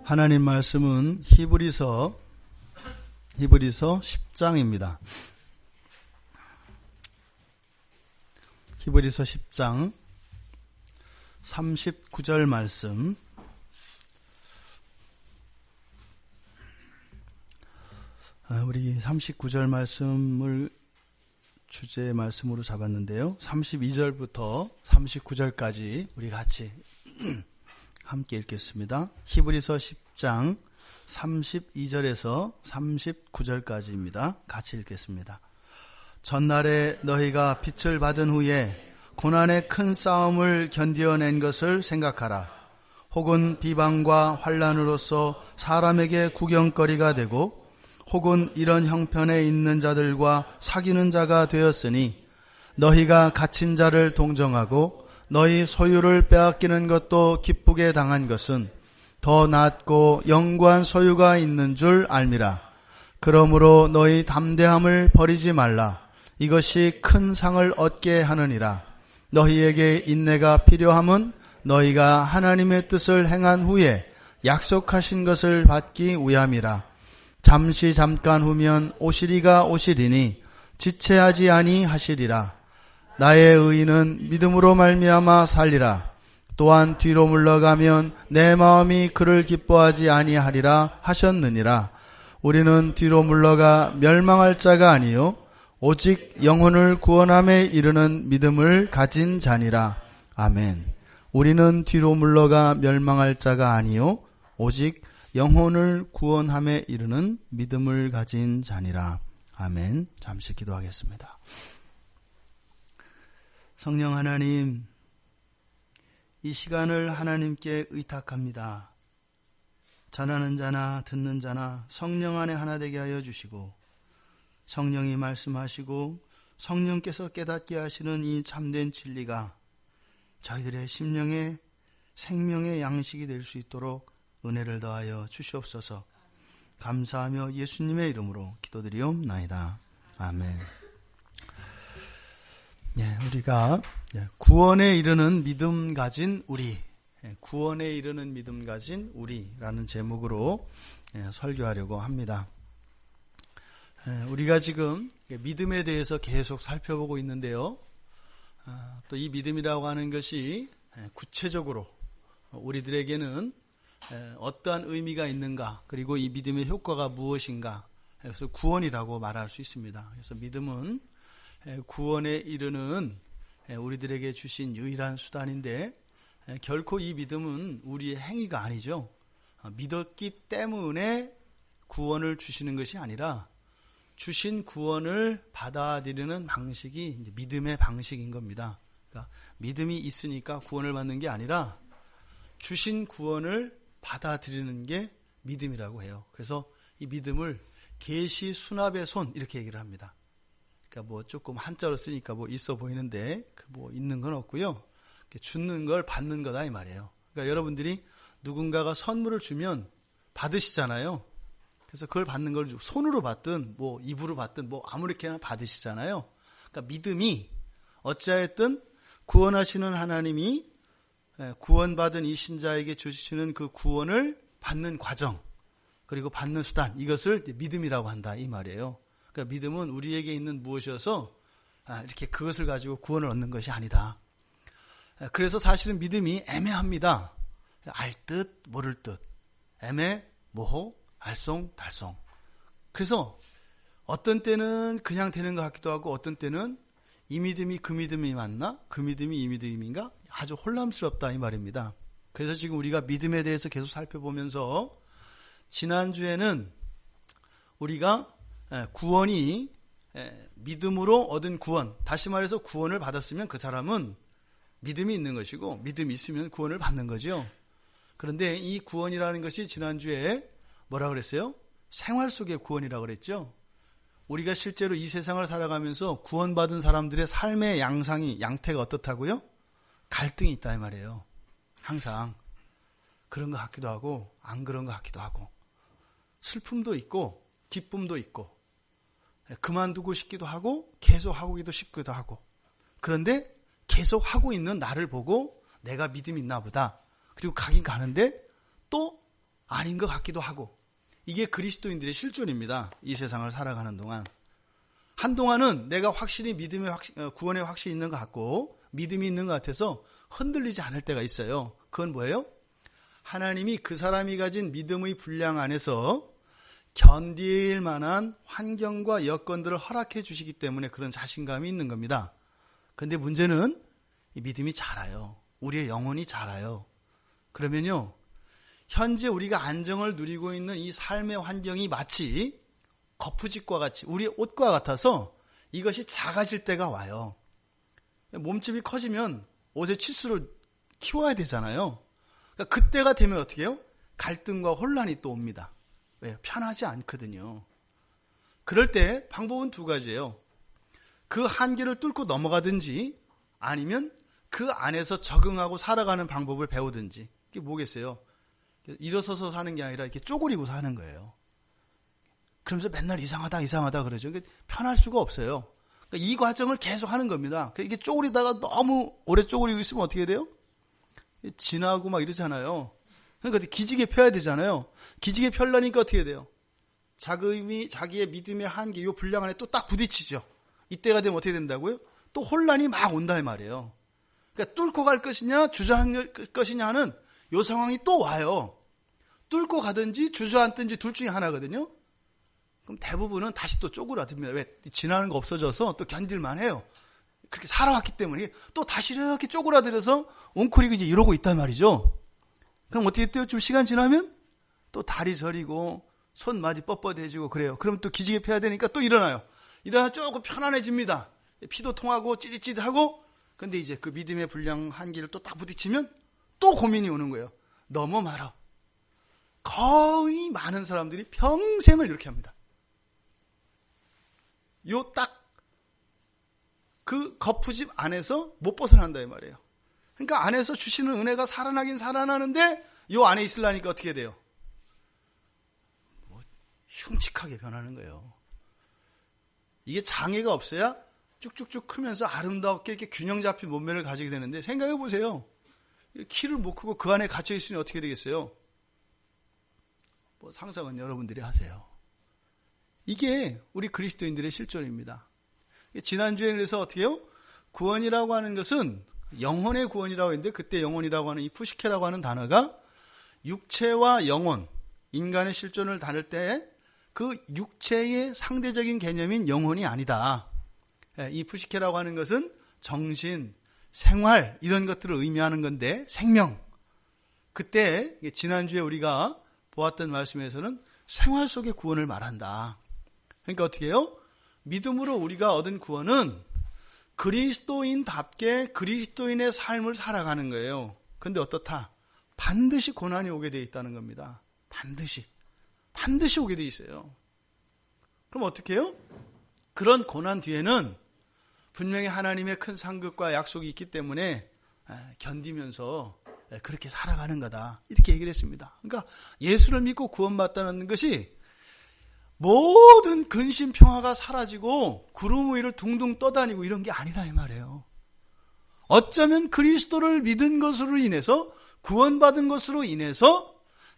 하나님 말씀은 히브리서 10장입니다. 히브리서 10장 39절 말씀. 우리 39절 말씀을 주제 말씀으로 잡았는데요. 32절부터 39절까지 우리 같이 함께 읽겠습니다. 히브리서 10장 32절에서 39절까지입니다. 같이 읽겠습니다. 전날에 너희가 빛을 받은 후에 고난의 큰 싸움을 견디어낸 것을 생각하라. 혹은 비방과 환난으로서 사람에게 구경거리가 되고 혹은 이런 형편에 있는 자들과 사귀는 자가 되었으니 너희가 갇힌 자를 동정하고 너희 소유를 빼앗기는 것도 기쁘게 당한 것은 더 낫고 영구한 소유가 있는 줄 알미라. 그러므로 너희 담대함을 버리지 말라. 이것이 큰 상을 얻게 하느니라. 너희에게 인내가 필요함은 너희가 하나님의 뜻을 행한 후에 약속하신 것을 받기 위함이라. 잠시 잠깐 후면 오시리가 오시리니 지체하지 아니하시리라. 나의 의인은 믿음으로 말미암아 살리라. 또한 뒤로 물러가면 내 마음이 그를 기뻐하지 아니하리라 하셨느니라. 우리는 뒤로 물러가 멸망할 자가 아니요 오직 영혼을 구원함에 이르는 믿음을 가진 자니라. 아멘. 우리는 뒤로 물러가 멸망할 자가 아니요 오직 영혼을 구원함에 이르는 믿음을 가진 자니라. 아멘. 잠시 기도하겠습니다. 성령 하나님, 이 시간을 하나님께 의탁합니다. 전하는 자나 듣는 자나 성령 안에 하나 되게 하여 주시고 성령이 말씀하시고 성령께서 깨닫게 하시는 이 참된 진리가 저희들의 심령의 생명의 양식이 될 수 있도록 은혜를 더하여 주시옵소서. 감사하며 예수님의 이름으로 기도드리옵나이다. 아멘. 우리가 구원에 이르는 믿음 가진 우리, 구원에 이르는 믿음 가진 우리라는 제목으로 설교하려고 합니다. 우리가 지금 믿음에 대해서 계속 살펴보고 있는데요. 또 이 믿음이라고 하는 것이 구체적으로 우리들에게는 어떠한 의미가 있는가, 그리고 이 믿음의 효과가 무엇인가, 그래서 구원이라고 말할 수 있습니다. 그래서 믿음은 구원에 이르는 우리들에게 주신 유일한 수단인데 결코 이 믿음은 우리의 행위가 아니죠. 믿었기 때문에 구원을 주시는 것이 아니라 주신 구원을 받아들이는 방식이 믿음의 방식인 겁니다. 그러니까 믿음이 있으니까 구원을 받는 게 아니라 주신 구원을 받아들이는 게 믿음이라고 해요. 그래서 이 믿음을 계시 수납의 손 이렇게 얘기를 합니다. 그러니까 조금 한자로 쓰니까 있어 보이는데 있는 건 없고요. 주는 걸 받는 거다 이 말이에요. 그러니까 여러분들이 누군가가 선물을 주면 받으시잖아요. 그래서 그걸 받는 걸 손으로 받든 입으로 받든 아무렇게나 받으시잖아요. 그러니까 믿음이 어찌하였든 구원하시는 하나님이 구원받은 이 신자에게 주시는 그 구원을 받는 과정, 그리고 받는 수단, 이것을 믿음이라고 한다 이 말이에요. 그러니까 믿음은 우리에게 있는 무엇이어서 이렇게 그것을 가지고 구원을 얻는 것이 아니다. 그래서 사실은 믿음이 애매합니다. 알 듯 모를 듯, 애매 모호 알쏭 달쏭. 그래서 어떤 때는 그냥 되는 것 같기도 하고 어떤 때는 이 믿음이 그 믿음이 맞나? 그 믿음이 이 믿음인가? 아주 혼란스럽다 이 말입니다. 그래서 지금 우리가 믿음에 대해서 계속 살펴보면서 지난주에는 우리가 구원이 믿음으로 얻은 구원, 다시 말해서 구원을 받았으면 그 사람은 믿음이 있는 것이고 믿음이 있으면 구원을 받는 거죠. 그런데 이 구원이라는 것이 지난주에 뭐라 그랬어요? 생활 속의 구원이라고 그랬죠. 우리가 실제로 이 세상을 살아가면서 구원받은 사람들의 삶의 양태가 어떻다고요? 갈등이 있다 이 말이에요. 항상 그런 것 같기도 하고 안 그런 것 같기도 하고 슬픔도 있고 기쁨도 있고 그만두고 싶기도 하고 계속 하고기도 싶기도 하고, 그런데 계속 하고 있는 나를 보고 내가 믿음이 있나 보다. 그리고 가긴 가는데 또 아닌 것 같기도 하고. 이게 그리스도인들의 실존입니다. 이 세상을 살아가는 동안. 한동안은 내가 확실히 구원에 확실히 있는 것 같고 믿음이 있는 것 같아서 흔들리지 않을 때가 있어요. 그건 뭐예요? 하나님이 그 사람이 가진 믿음의 분량 안에서 견딜 만한 환경과 여건들을 허락해 주시기 때문에 그런 자신감이 있는 겁니다. 그런데 문제는 이 믿음이 자라요. 우리의 영혼이 자라요. 그러면요, 현재 우리가 안정을 누리고 있는 이 삶의 환경이 마치 거푸집과 같이 우리의 옷과 같아서 이것이 작아질 때가 와요. 몸집이 커지면 옷의 치수를 키워야 되잖아요. 그러니까 그때가 되면 어떻게 해요? 갈등과 혼란이 또 옵니다. 왜요? 편하지 않거든요. 그럴 때 방법은 두 가지예요. 그 한계를 뚫고 넘어가든지 아니면 그 안에서 적응하고 살아가는 방법을 배우든지. 이게 뭐겠어요? 일어서서 사는 게 아니라 이렇게 쪼그리고 사는 거예요. 그러면서 맨날 이상하다 그러죠. 편할 수가 없어요. 그러니까 이 과정을 계속 하는 겁니다. 이게 쪼그리다가 너무 오래 쪼그리고 있으면 어떻게 돼요? 지나고 막 이러잖아요. 그러니까 기지개 펴야 되잖아요. 기지개 펴려니까 어떻게 돼요? 자기의 믿음의 한계, 이 분량 안에 또 딱 부딪히죠. 이때가 되면 어떻게 된다고요? 또 혼란이 막 온다 이 말이에요. 그러니까 뚫고 갈 것이냐 주저앉을 것이냐 하는 이 상황이 또 와요. 뚫고 가든지 주저앉든지 둘 중에 하나거든요. 그럼 대부분은 다시 또 쪼그라듭니다. 왜? 지나는 거 없어져서 또 견딜만 해요. 그렇게 살아왔기 때문에 또 다시 이렇게 쪼그라들어서 웅크리고 이제 이러고 있단 말이죠. 그럼 어떻게 돼요? 좀 시간 지나면 또 다리 저리고 손마디 뻣뻣해지고 그래요. 그럼 또 기지개 펴야 되니까 또 일어나요. 일어나 조금 편안해집니다. 피도 통하고 찌릿찌릿하고. 근데 이제 그 믿음의 분량 한계를 또 딱 부딪히면 또 고민이 오는 거예요. 너무 말아. 거의 많은 사람들이 평생을 이렇게 합니다. 요 딱 그 거푸집 안에서 못 벗어난다 이 말이에요. 그러니까 안에서 주시는 은혜가 살아나긴 살아나는데 요 안에 있으려니까 어떻게 돼요? 흉측하게 변하는 거예요. 이게 장애가 없어야 쭉쭉쭉 크면서 아름답게 이렇게 균형 잡힌 몸매를 가지게 되는데 생각해 보세요. 키를 못 크고 그 안에 갇혀 있으니 어떻게 되겠어요? 상상은 여러분들이 하세요. 이게 우리 그리스도인들의 실존입니다. 지난주에 그래서 어떻게 해요? 구원이라고 하는 것은 영혼의 구원이라고 했는데 그때 영혼이라고 하는 이 푸시케라고 하는 단어가 육체와 영혼, 인간의 실존을 다룰 때 그 육체의 상대적인 개념인 영혼이 아니다. 이 푸시케라고 하는 것은 정신, 생활 이런 것들을 의미하는 건데 생명. 그때 지난주에 우리가 보았던 말씀에서는 생활 속의 구원을 말한다. 그러니까 어떻게 해요? 믿음으로 우리가 얻은 구원은 그리스도인답게 그리스도인의 삶을 살아가는 거예요. 그런데 어떻다? 반드시 고난이 오게 돼 있다는 겁니다. 반드시 오게 돼 있어요. 그럼 어떻게 해요? 그런 고난 뒤에는 분명히 하나님의 큰 상급과 약속이 있기 때문에 견디면서 그렇게 살아가는 거다. 이렇게 얘기를 했습니다. 그러니까 예수를 믿고 구원받다는 것이 모든 근심 평화가 사라지고 구름 위를 둥둥 떠다니고 이런 게 아니다 이 말이에요. 어쩌면 그리스도를 믿은 것으로 인해서 구원받은 것으로 인해서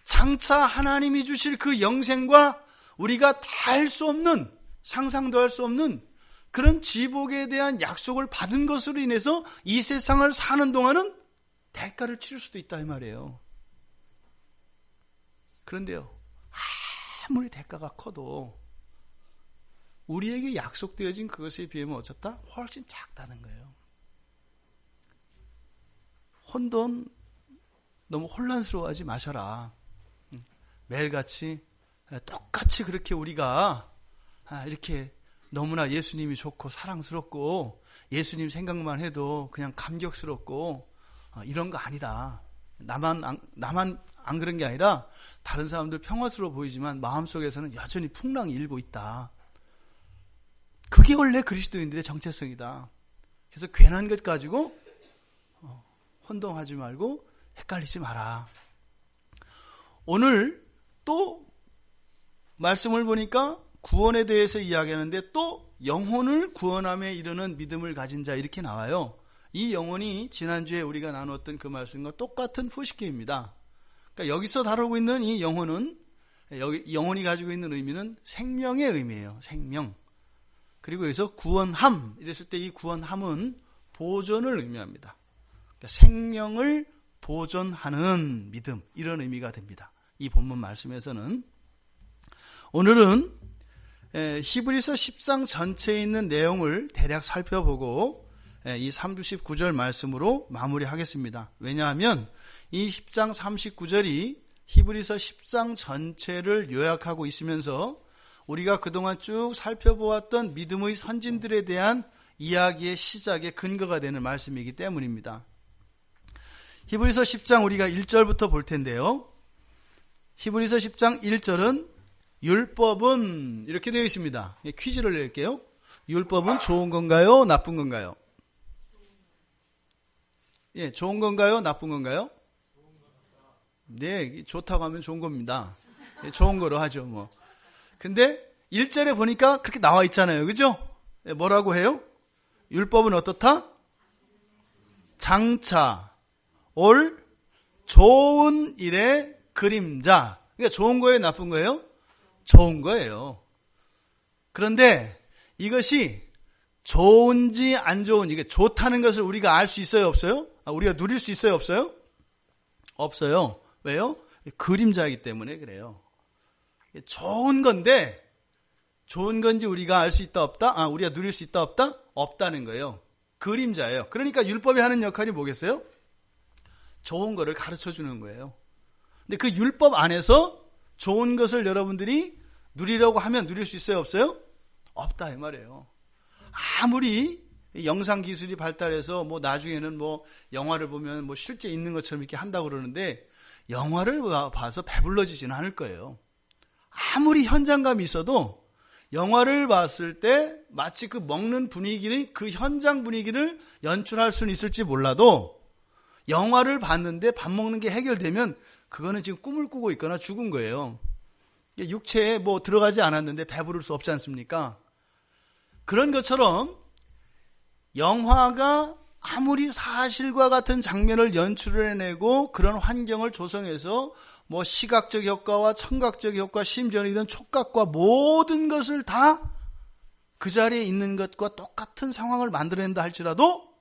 장차 하나님이 주실 그 영생과 우리가 다 할 수 없는 상상도 할 수 없는 그런 지복에 대한 약속을 받은 것으로 인해서 이 세상을 사는 동안은 대가를 치를 수도 있다 이 말이에요. 그런데요, 아무리 대가가 커도 우리에게 약속되어진 그것에 비하면 어쩌다? 훨씬 작다는 거예요. 너무 혼란스러워하지 마셔라. 매일같이 똑같이 그렇게 우리가 이렇게 너무나 예수님이 좋고 사랑스럽고 예수님 생각만 해도 그냥 감격스럽고 이런 거 아니다. 나만 안 그런 게 아니라 다른 사람들 평화스러워 보이지만 마음속에서는 여전히 풍랑이 일고 있다. 그게 원래 그리스도인들의 정체성이다. 그래서 괜한 것 가지고 혼동하지 말고 헷갈리지 마라. 오늘 또 말씀을 보니까 구원에 대해서 이야기하는데 또 영혼을 구원함에 이르는 믿음을 가진 자 이렇게 나와요. 이 영혼이 지난주에 우리가 나눴던 그 말씀과 똑같은 푸시케입니다. 그러니까 여기서 다루고 있는 이 영혼은, 영혼이 가지고 있는 의미는 생명의 의미예요. 생명. 그리고 여기서 구원함 이랬을 때 이 구원함은 보존을 의미합니다. 그러니까 생명을 보존하는 믿음, 이런 의미가 됩니다. 이 본문 말씀에서는. 오늘은 히브리서 10장 전체에 있는 내용을 대략 살펴보고 이 39절 말씀으로 마무리하겠습니다. 왜냐하면 이 10장 39절이 히브리서 10장 전체를 요약하고 있으면서 우리가 그동안 쭉 살펴보았던 믿음의 선진들에 대한 이야기의 시작의 근거가 되는 말씀이기 때문입니다. 히브리서 10장 우리가 1절부터 볼 텐데요. 히브리서 10장 1절은 율법은 이렇게 되어 있습니다. 퀴즈를 낼게요. 율법은 좋은 건가요? 나쁜 건가요? 예, 좋은 건가요? 나쁜 건가요? 네, 좋다고 하면 좋은 겁니다. 예, 좋은 거로 하죠, 뭐. 근데 1절에 보니까 그렇게 나와 있잖아요. 그죠? 예, 뭐라고 해요? 율법은 어떻다? 장차 올 좋은 일의 그림자. 그러니까 좋은 거예요? 나쁜 거예요? 좋은 거예요. 그런데 이것이 좋은지 안 좋은지, 이게 좋다는 것을 우리가 알 수 있어요? 없어요? 우리가 누릴 수 있어요? 없어요? 없어요. 왜요? 그림자이기 때문에 그래요. 좋은 건데 좋은 건지 우리가 알 수 있다 없다? 우리가 누릴 수 있다 없다? 없다는 거예요. 그림자예요. 그러니까 율법이 하는 역할이 뭐겠어요? 좋은 거를 가르쳐 주는 거예요. 근데 그 율법 안에서 좋은 것을 여러분들이 누리려고 하면 누릴 수 있어요? 없어요? 없다 이 말이에요. 아무리 영상 기술이 발달해서 뭐 나중에는 뭐 영화를 보면 뭐 실제 있는 것처럼 이렇게 한다고 그러는데 영화를 봐서 배불러지지는 않을 거예요. 아무리 현장감이 있어도 영화를 봤을 때 마치 그 먹는 분위기를, 그 현장 분위기를 연출할 수는 있을지 몰라도 영화를 봤는데 밥 먹는 게 해결되면 그거는 지금 꿈을 꾸고 있거나 죽은 거예요. 육체에 뭐 들어가지 않았는데 배부를 수 없지 않습니까? 그런 것처럼 영화가 아무리 사실과 같은 장면을 연출해내고 그런 환경을 조성해서 뭐 시각적 효과와 청각적 효과, 심지어는 이런 촉각과 모든 것을 다 그 자리에 있는 것과 똑같은 상황을 만들어낸다 할지라도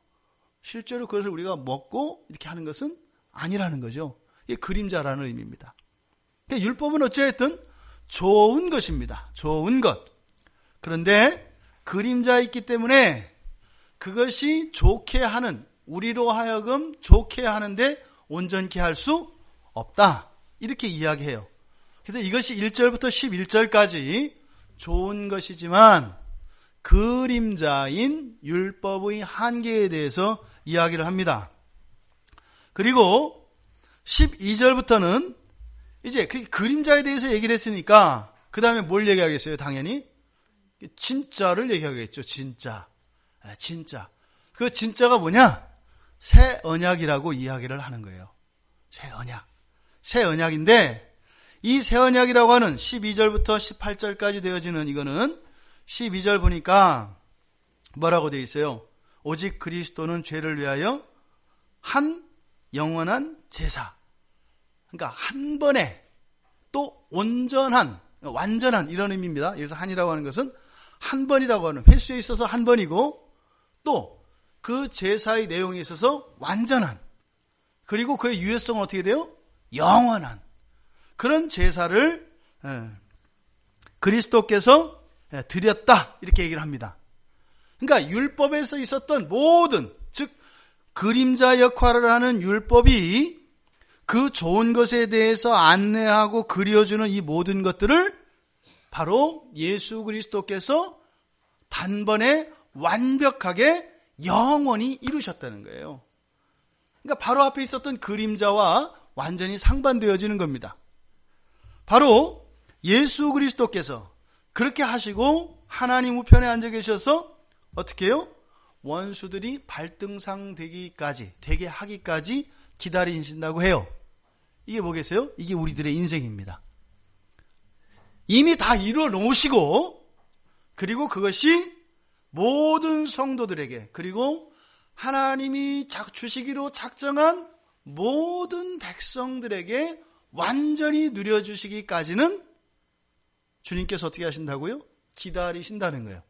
실제로 그것을 우리가 먹고 이렇게 하는 것은 아니라는 거죠. 이게 그림자라는 의미입니다. 그러니까 율법은 어찌됐든 좋은 것입니다. 좋은 것. 그런데 그림자있기 때문에 그것이 좋게 하는, 우리로 하여금 좋게 하는데 온전케 할 수 없다. 이렇게 이야기해요. 그래서 이것이 1절부터 11절까지 좋은 것이지만 그림자인 율법의 한계에 대해서 이야기를 합니다. 그리고 12절부터는 이제 그 그림자에 대해서 얘기를 했으니까 그 다음에 뭘 얘기하겠어요? 당연히 진짜를 얘기하겠죠. 진짜. 진짜. 그 진짜가 뭐냐? 새 언약이라고 이야기를 하는 거예요. 새 언약. 새 언약인데 이 새 언약이라고 하는 12절부터 18절까지 되어지는 이거는 12절 보니까 뭐라고 되어 있어요? 오직 그리스도는 죄를 위하여 한 영원한 제사. 그러니까 한 번에 또 온전한, 완전한 이런 의미입니다. 여기서 한이라고 하는 것은 한 번이라고 하는 횟수에 있어서 한 번이고 또 그 제사의 내용에 있어서 완전한, 그리고 그의 유효성은 어떻게 돼요? 영원한 그런 제사를 그리스도께서 드렸다 이렇게 얘기를 합니다. 그러니까 율법에서 있었던 모든, 즉 그림자 역할을 하는 율법이 그 좋은 것에 대해서 안내하고 그려주는 이 모든 것들을 바로 예수 그리스도께서 단번에 완벽하게 영원히 이루셨다는 거예요. 그러니까 바로 앞에 있었던 그림자와 완전히 상반되어지는 겁니다. 바로 예수 그리스도께서 그렇게 하시고 하나님 우편에 앉아 계셔서 어떻게 해요? 원수들이 발등상 되게 하기까지 기다리신다고 해요. 이게 뭐겠어요? 이게 우리들의 인생입니다. 이미 다 이루어 놓으시고 그리고 그것이 모든 성도들에게, 그리고 하나님이 주시기로 작정한 모든 백성들에게 완전히 누려주시기까지는 주님께서 어떻게 하신다고요? 기다리신다는 거예요.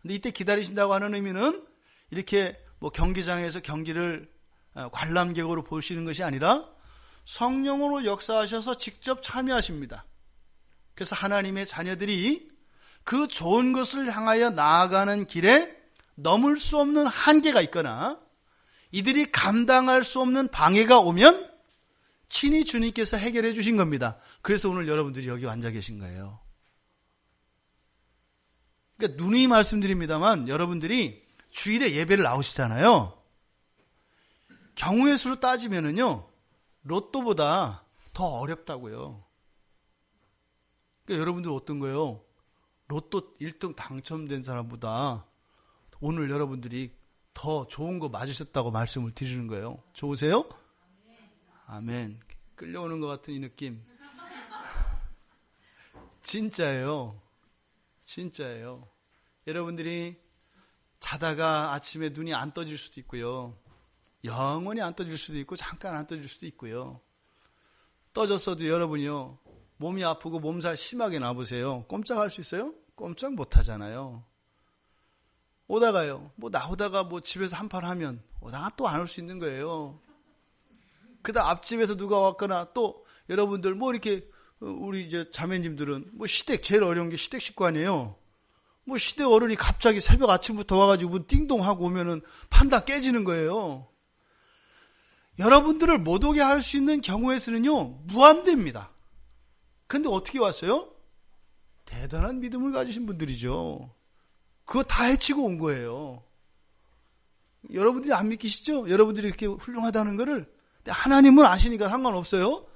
근데 이때 기다리신다고 하는 의미는 이렇게 뭐 경기장에서 경기를 관람객으로 보시는 것이 아니라 성령으로 역사하셔서 직접 참여하십니다. 그래서 하나님의 자녀들이 그 좋은 것을 향하여 나아가는 길에 넘을 수 없는 한계가 있거나 이들이 감당할 수 없는 방해가 오면 친히 주님께서 해결해 주신 겁니다. 그래서 오늘 여러분들이 여기 앉아 계신 거예요. 그러니까 누누이 말씀드립니다만 여러분들이 주일에 예배를 나오시잖아요. 경우의 수로 따지면은요, 로또보다 더 어렵다고요. 그러니까 여러분들 어떤 거예요? 로또 1등 당첨된 사람보다 오늘 여러분들이 더 좋은 거 맞으셨다고 말씀을 드리는 거예요. 좋으세요? 아멘. 끌려오는 것 같은 이 느낌. 진짜예요. 진짜예요. 여러분들이 자다가 아침에 눈이 안 떠질 수도 있고요. 영원히 안 떠질 수도 있고 잠깐 안 떠질 수도 있고요. 떠졌어도 여러분이요. 몸이 아프고 몸살 심하게 나보세요. 꼼짝할 수 있어요? 꼼짝 못 하잖아요. 오다가요. 나오다가 집에서 한판 하면 오다가 또 안 올 수 있는 거예요. 그다음 앞집에서 누가 왔거나 또 여러분들 이렇게 우리 이제 자매님들은 시댁 제일 어려운 게 시댁 식구 아니에요. 시댁 어른이 갑자기 새벽 아침부터 와가지고 문 띵동하고 오면은 판다 깨지는 거예요. 여러분들을 못 오게 할 수 있는 경우의 수는요, 무한대입니다. 그런데 어떻게 왔어요? 대단한 믿음을 가지신 분들이죠. 그거 다 해치고 온 거예요. 여러분들이 안 믿기시죠? 여러분들이 이렇게 훌륭하다는 거를. 근데 하나님은 아시니까 상관없어요.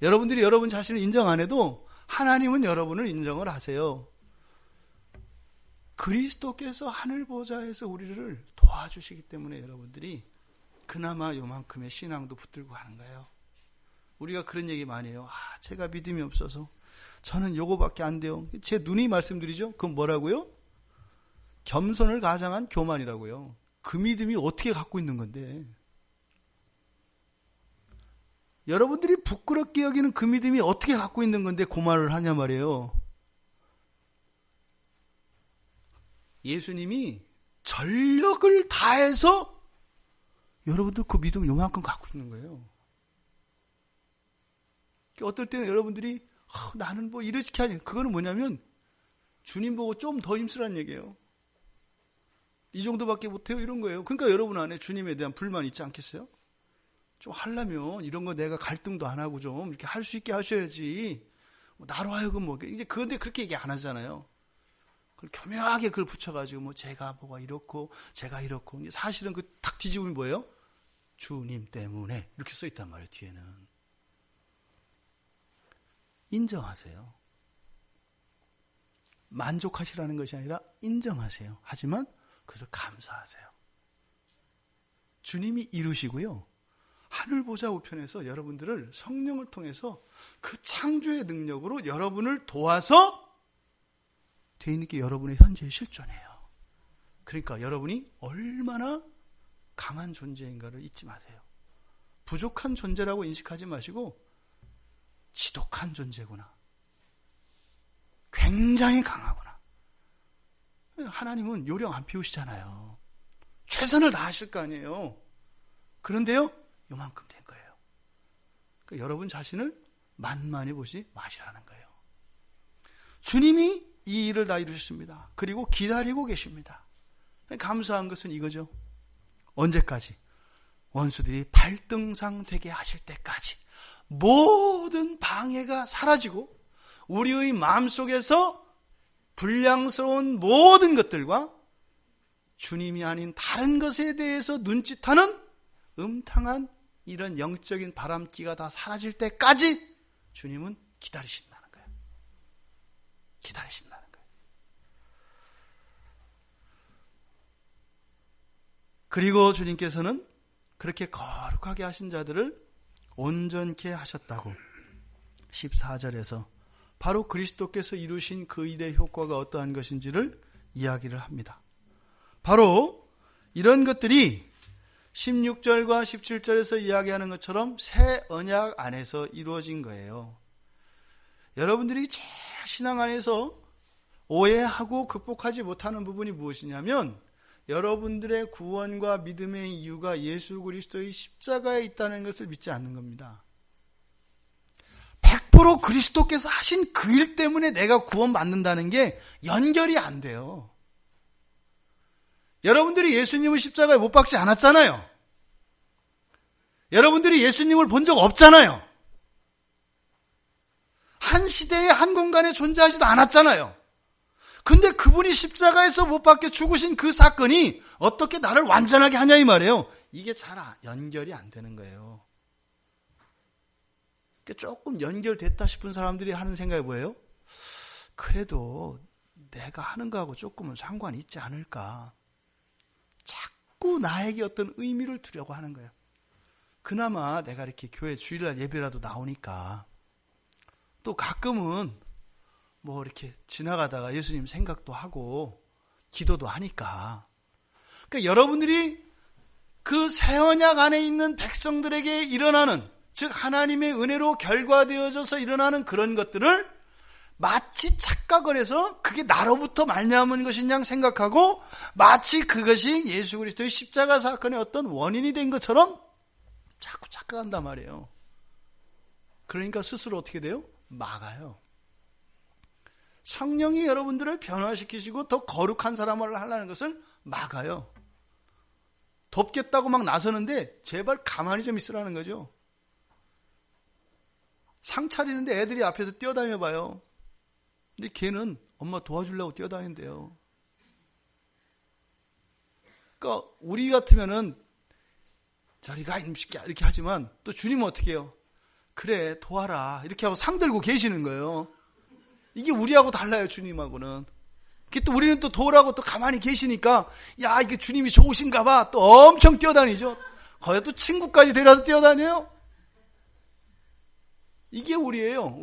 여러분들이 여러분 자신을 인정 안 해도 하나님은 여러분을 인정을 하세요. 그리스도께서 하늘 보좌에서 우리를 도와주시기 때문에 여러분들이 그나마 요만큼의 신앙도 붙들고 가는 거예요. 우리가 그런 얘기 많이 해요. 제가 믿음이 없어서 저는 요거밖에 안 돼요. 제 눈이 말씀드리죠. 그건 뭐라고요? 겸손을 가장한 교만이라고요. 그 믿음이 어떻게 갖고 있는 건데. 여러분들이 부끄럽게 여기는 그 믿음이 어떻게 갖고 있는 건데 고말을 하냐 말이에요. 예수님이 전력을 다해서 여러분들 그 믿음 요만큼 갖고 있는 거예요. 어떨 때는 여러분들이 나는 이렇게 하지. 그거는 뭐냐면 주님 보고 좀 더 힘쓰라는 얘기예요. 이 정도밖에 못해요 이런 거예요. 그러니까 여러분 안에 주님에 대한 불만 있지 않겠어요? 좀 하려면 이런 거 내가 갈등도 안 하고 좀 이렇게 할 수 있게 하셔야지. 나로 하여금 이제 그런데 그렇게 얘기 안 하잖아요. 그걸 교묘하게 그걸 붙여가지고 제가 뭐가 이렇고 제가 이렇고 사실은 그 탁 뒤집으면 뭐예요? 주님 때문에 이렇게 써 있단 말이에요. 뒤에는. 인정하세요. 만족하시라는 것이 아니라 인정하세요. 하지만 그래서 감사하세요. 주님이 이루시고요. 하늘 보좌 우편에서 여러분들을 성령을 통해서 그 창조의 능력으로 여러분을 도와서 되어 있는 게 여러분의 현재의 실존이에요. 그러니까 여러분이 얼마나 강한 존재인가를 잊지 마세요. 부족한 존재라고 인식하지 마시고 지독한 존재구나. 굉장히 강하구나. 하나님은 요령 안 피우시잖아요. 최선을 다하실 거 아니에요. 그런데요, 요만큼 된 거예요. 그러니까 여러분 자신을 만만히 보지 마시라는 거예요. 주님이 이 일을 다 이루셨습니다. 그리고 기다리고 계십니다. 감사한 것은 이거죠. 언제까지? 원수들이 발등상 되게 하실 때까지 모든 방해가 사라지고 우리의 마음속에서 불량스러운 모든 것들과 주님이 아닌 다른 것에 대해서 눈짓하는 음탕한 이런 영적인 바람기가 다 사라질 때까지 주님은 기다리신다는 거예요. 기다리신다는 거예요. 그리고 주님께서는 그렇게 거룩하게 하신 자들을 온전케 하셨다고 14절에서 바로 그리스도께서 이루신 그 일의 효과가 어떠한 것인지를 이야기를 합니다. 바로 이런 것들이 16절과 17절에서 이야기하는 것처럼 새 언약 안에서 이루어진 거예요. 여러분들이 제일 신앙 안에서 오해하고 극복하지 못하는 부분이 무엇이냐면 여러분들의 구원과 믿음의 이유가 예수 그리스도의 십자가에 있다는 것을 믿지 않는 겁니다. 100% 그리스도께서 하신 그 일 때문에 내가 구원받는다는 게 연결이 안 돼요. 여러분들이 예수님을 십자가에 못 박지 않았잖아요. 여러분들이 예수님을 본 적 없잖아요. 한 시대에 한 공간에 존재하지도 않았잖아요. 근데 그분이 십자가에서 못 박혀 죽으신 그 사건이 어떻게 나를 완전하게 하냐 이 말이에요. 이게 잘 연결이 안 되는 거예요. 조금 연결됐다 싶은 사람들이 하는 생각이 뭐예요? 그래도 내가 하는 거하고 조금은 상관이 있지 않을까. 자꾸 나에게 어떤 의미를 두려고 하는 거예요. 그나마 내가 이렇게 교회 주일날 예배라도 나오니까. 또 가끔은 뭐 이렇게 지나가다가 예수님 생각도 하고 기도도 하니까. 그러니까 여러분들이 그 새 언약 안에 있는 백성들에게 일어나는, 즉 하나님의 은혜로 결과되어져서 일어나는 그런 것들을 마치 착각을 해서 그게 나로부터 말미암은 것인 양 생각하고 마치 그것이 예수 그리스도의 십자가 사건의 어떤 원인이 된 것처럼 자꾸 착각한단 말이에요. 그러니까 스스로 어떻게 돼요? 막아요. 성령이 여러분들을 변화시키시고 더 거룩한 사람을 하려는 것을 막아요. 돕겠다고 막 나서는데 제발 가만히 좀 있으라는 거죠. 상 차리는데 애들이 앞에서 뛰어다녀 봐요. 근데 걔는 엄마 도와주려고 뛰어다닌대요. 그러니까 우리 같으면은 저리 가 이놈 새끼야 이렇게 하지만 또 주님은 어떻게 해요? 그래 도와라 이렇게 하고 상 들고 계시는 거예요. 이게 우리하고 달라요. 주님하고는. 또 우리는 또 도우라고 또 가만히 계시니까 야 이게 주님이 좋으신가 봐 또 엄청 뛰어다니죠. 거기다 또 친구까지 데려다 뛰어다녀요. 이게 우리예요.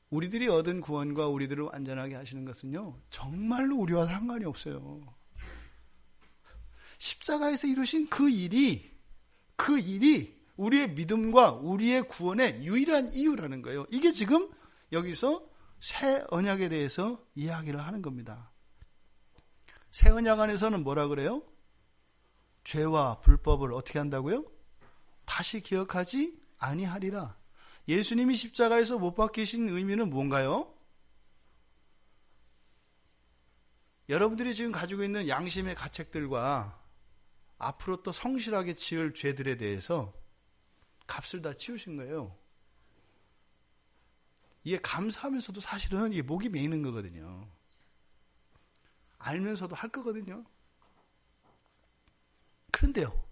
우리들이 얻은 구원과 우리들을 완전하게 하시는 것은요 정말로 우리와 상관이 없어요. 십자가에서 이루신 그 일이 우리의 믿음과 우리의 구원의 유일한 이유라는 거예요. 이게 지금 여기서 새 언약에 대해서 이야기를 하는 겁니다. 새 언약 안에서는 뭐라 그래요? 죄와 불법을 어떻게 한다고요? 다시 기억하지 아니하리라. 예수님이 십자가에서 못 박히신 의미는 뭔가요? 여러분들이 지금 가지고 있는 양심의 가책들과 앞으로 또 성실하게 지을 죄들에 대해서 값을 다 치우신 거예요. 이게 감사하면서도 사실은 이게 목이 메이는 거거든요. 알면서도 할 거거든요. 그런데요,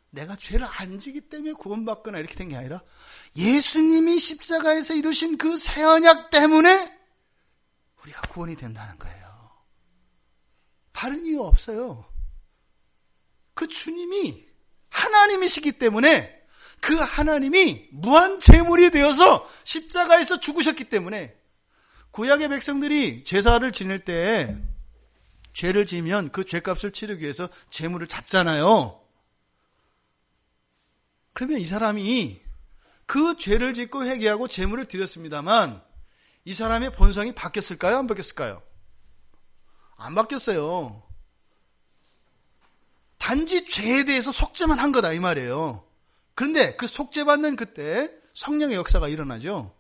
내가 죄를 안 지기 때문에 구원받거나 이렇게 된 게 아니라 예수님이 십자가에서 이루신 그 새 언약 때문에 우리가 구원이 된다는 거예요. 다른 이유 없어요. 그 주님이 하나님이시기 때문에 그 하나님이 무한 제물이 되어서 십자가에서 죽으셨기 때문에 구약의 백성들이 제사를 지낼 때 죄를 지으면 그 죄값을 치르기 위해서 제물을 잡잖아요. 그러면 이 사람이 그 죄를 짓고 회개하고 제물을 드렸습니다만 이 사람의 본성이 바뀌었을까요? 안 바뀌었을까요? 안 바뀌었어요. 단지 죄에 대해서 속죄만 한 거다 이 말이에요. 그런데 그 속죄받는 그때 성령의 역사가 일어나죠.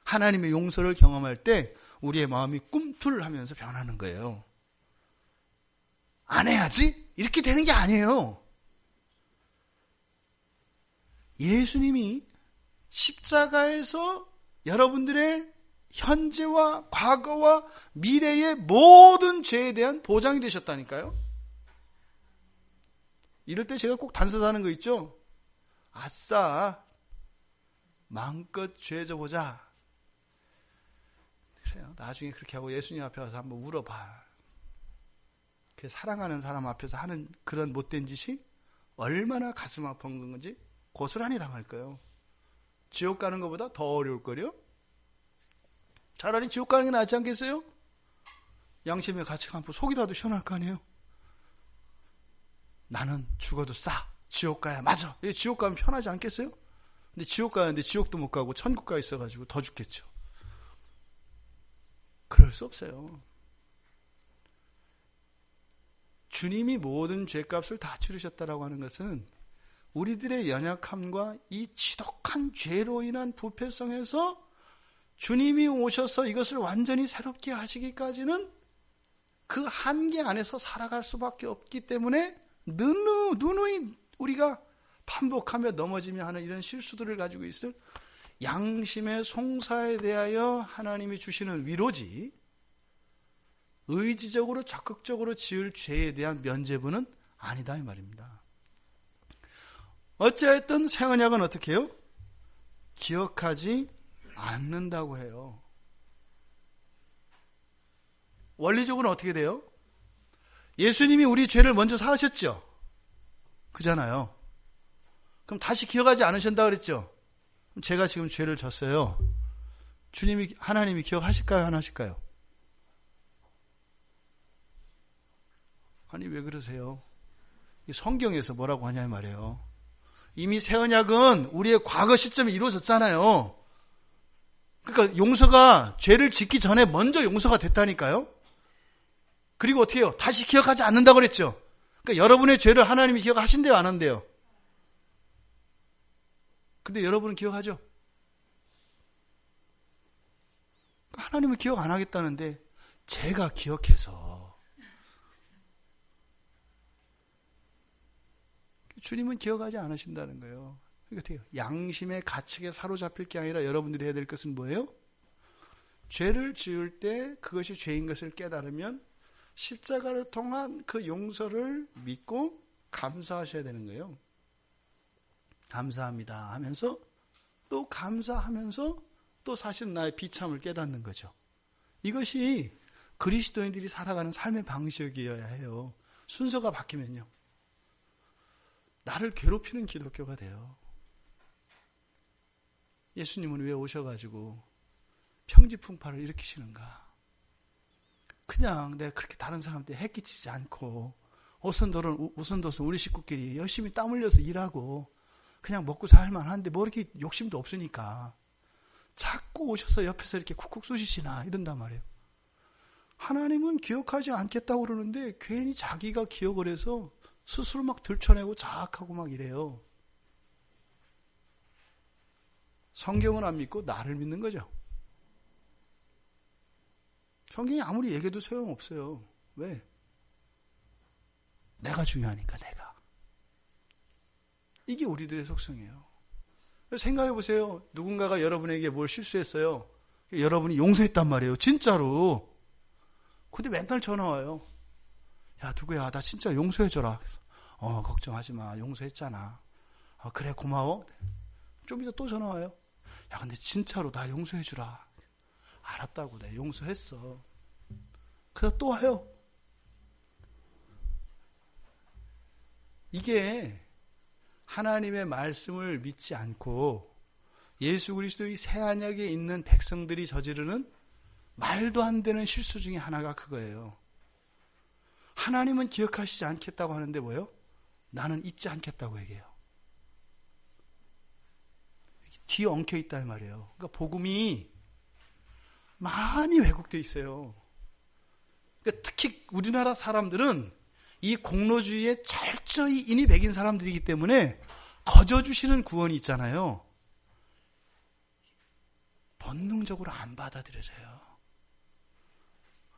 하나님의 용서를 경험할 때 우리의 마음이 꿈틀하면서 변하는 거예요. 안 해야지? 이렇게 되는 게 아니에요. 예수님이 십자가에서 여러분들의 현재와 과거와 미래의 모든 죄에 대한 보장이 되셨다니까요. 이럴 때 제가 꼭 단서하는 거 있죠. 아싸, 마음껏 죄 져보자. 그래요. 나중에 그렇게 하고 예수님 앞에 와서 한번 울어봐. 그 사랑하는 사람 앞에서 하는 그런 못된 짓이 얼마나 가슴 아픈 건지 고스란히 당할 거예요. 지옥 가는 것보다 더 어려울 거요. 차라리 지옥 가는 게 낫지 않겠어요? 양심의 가책 한번 속이라도 시원할 거 아니에요. 나는 죽어도 싸. 지옥 가야 맞아. 지옥 가면 편하지 않겠어요? 근데 지옥 가는데 지옥도 못 가고 천국 가 있어가지고 더 죽겠죠. 그럴 수 없어요. 주님이 모든 죄값을 다 치르셨다라고 하는 것은 우리들의 연약함과 이 지독한 죄로 인한 부패성에서 주님이 오셔서 이것을 완전히 새롭게 하시기까지는 그 한계 안에서 살아갈 수밖에 없기 때문에 누누이 우리가 반복하며 넘어지며 하는 이런 실수들을 가지고 있을 양심의 송사에 대하여 하나님이 주시는 위로지, 의지적으로 적극적으로 지을 죄에 대한 면죄부는 아니다 이 말입니다. 어찌하였든 새 언약은 어떻게 해요? 기억하지 않는다고 해요. 원리적으로는 어떻게 돼요? 예수님이 우리 죄를 먼저 사하셨죠? 그잖아요. 그럼 다시 기억하지 않으신다 그랬죠? 그럼 제가 지금 죄를 졌어요. 주님이, 하나님이 기억하실까요? 안 하실까요? 아니, 왜 그러세요? 성경에서 뭐라고 하냐 말이에요. 이미 새 언약은 우리의 과거 시점에 이루어졌잖아요. 그러니까 용서가 죄를 짓기 전에 먼저 용서가 됐다니까요. 그리고 어떻게 해요? 다시 기억하지 않는다고 그랬죠. 그러니까 여러분의 죄를 하나님이 기억하신대요, 안 한대요? 근데 여러분은 기억하죠? 하나님은 기억 안 하겠다는데 제가 기억해서, 주님은 기억하지 않으신다는 거예요. 그러니까 양심의 가책에 사로잡힐 게 아니라 여러분들이 해야 될 것은 뭐예요? 죄를 지을 때 그것이 죄인 것을 깨달으면 십자가를 통한 그 용서를 믿고 감사하셔야 되는 거예요. 감사합니다 하면서 또 감사하면서 또 사실 나의 비참을 깨닫는 거죠. 이것이 그리스도인들이 살아가는 삶의 방식이어야 해요. 순서가 바뀌면요. 나를 괴롭히는 기독교가 돼요. 예수님은 왜 오셔가지고 평지풍파를 일으키시는가? 그냥 내가 그렇게 다른 사람한테 해끼치지 않고 오순도순 우리 식구끼리 열심히 땀 흘려서 일하고 그냥 먹고 살만 한데 뭐 이렇게 욕심도 없으니까 자꾸 오셔서 옆에서 이렇게 쿡쿡 쑤시시나 이런단 말이에요. 하나님은 기억하지 않겠다고 그러는데 괜히 자기가 기억을 해서 스스로 막 들춰내고 자학하고 막 이래요. 성경은 안 믿고 나를 믿는 거죠. 성경이 아무리 얘기해도 소용없어요. 왜? 내가 중요하니까 내가. 이게 우리들의 속성이에요. 생각해 보세요. 누군가가 여러분에게 뭘 실수했어요. 여러분이 용서했단 말이에요. 진짜로. 근데 맨날 전화 와요. 야, 누구야, 나 진짜 용서해줘라. 걱정하지 마. 용서했잖아. 그래, 고마워. 좀 이따 또 전화 와요. 야, 근데 진짜로 나 용서해주라. 알았다고, 내가 용서했어. 그래서 또 와요. 이게 하나님의 말씀을 믿지 않고 예수 그리스도의 새 언약에 있는 백성들이 저지르는 말도 안 되는 실수 중에 하나가 그거예요. 하나님은 기억하시지 않겠다고 하는데 뭐예요? 나는 잊지 않겠다고 얘기해요. 뒤에 엉켜 있다 이 말이에요. 그러니까 복음이 많이 왜곡되어 있어요. 그러니까 특히 우리나라 사람들은 이 공로주의에 철저히 인이 배긴 사람들이기 때문에 거저주시는 구원이 있잖아요. 본능적으로 안 받아들여져요.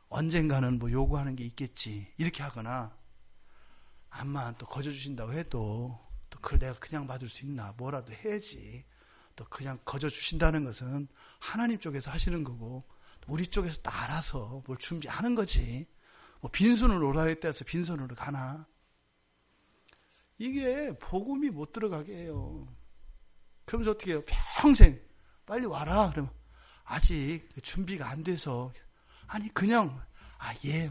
언젠가는 뭐 요구하는 게 있겠지 이렇게 하거나, 암만 또 거저주신다고 해도 또 그걸 내가 그냥 받을 수 있나, 뭐라도 해야지. 또 그냥 거저주신다는 것은 하나님 쪽에서 하시는 거고 우리 쪽에서 또 알아서 뭘 준비하는 거지. 뭐 빈손으로 오라 했다 해서 빈손으로 가나. 이게 복음이 못 들어가게 해요. 그러면서 어떻게 해요? 평생 빨리 와라 그러면 아직 준비가 안 돼서, 아니 그냥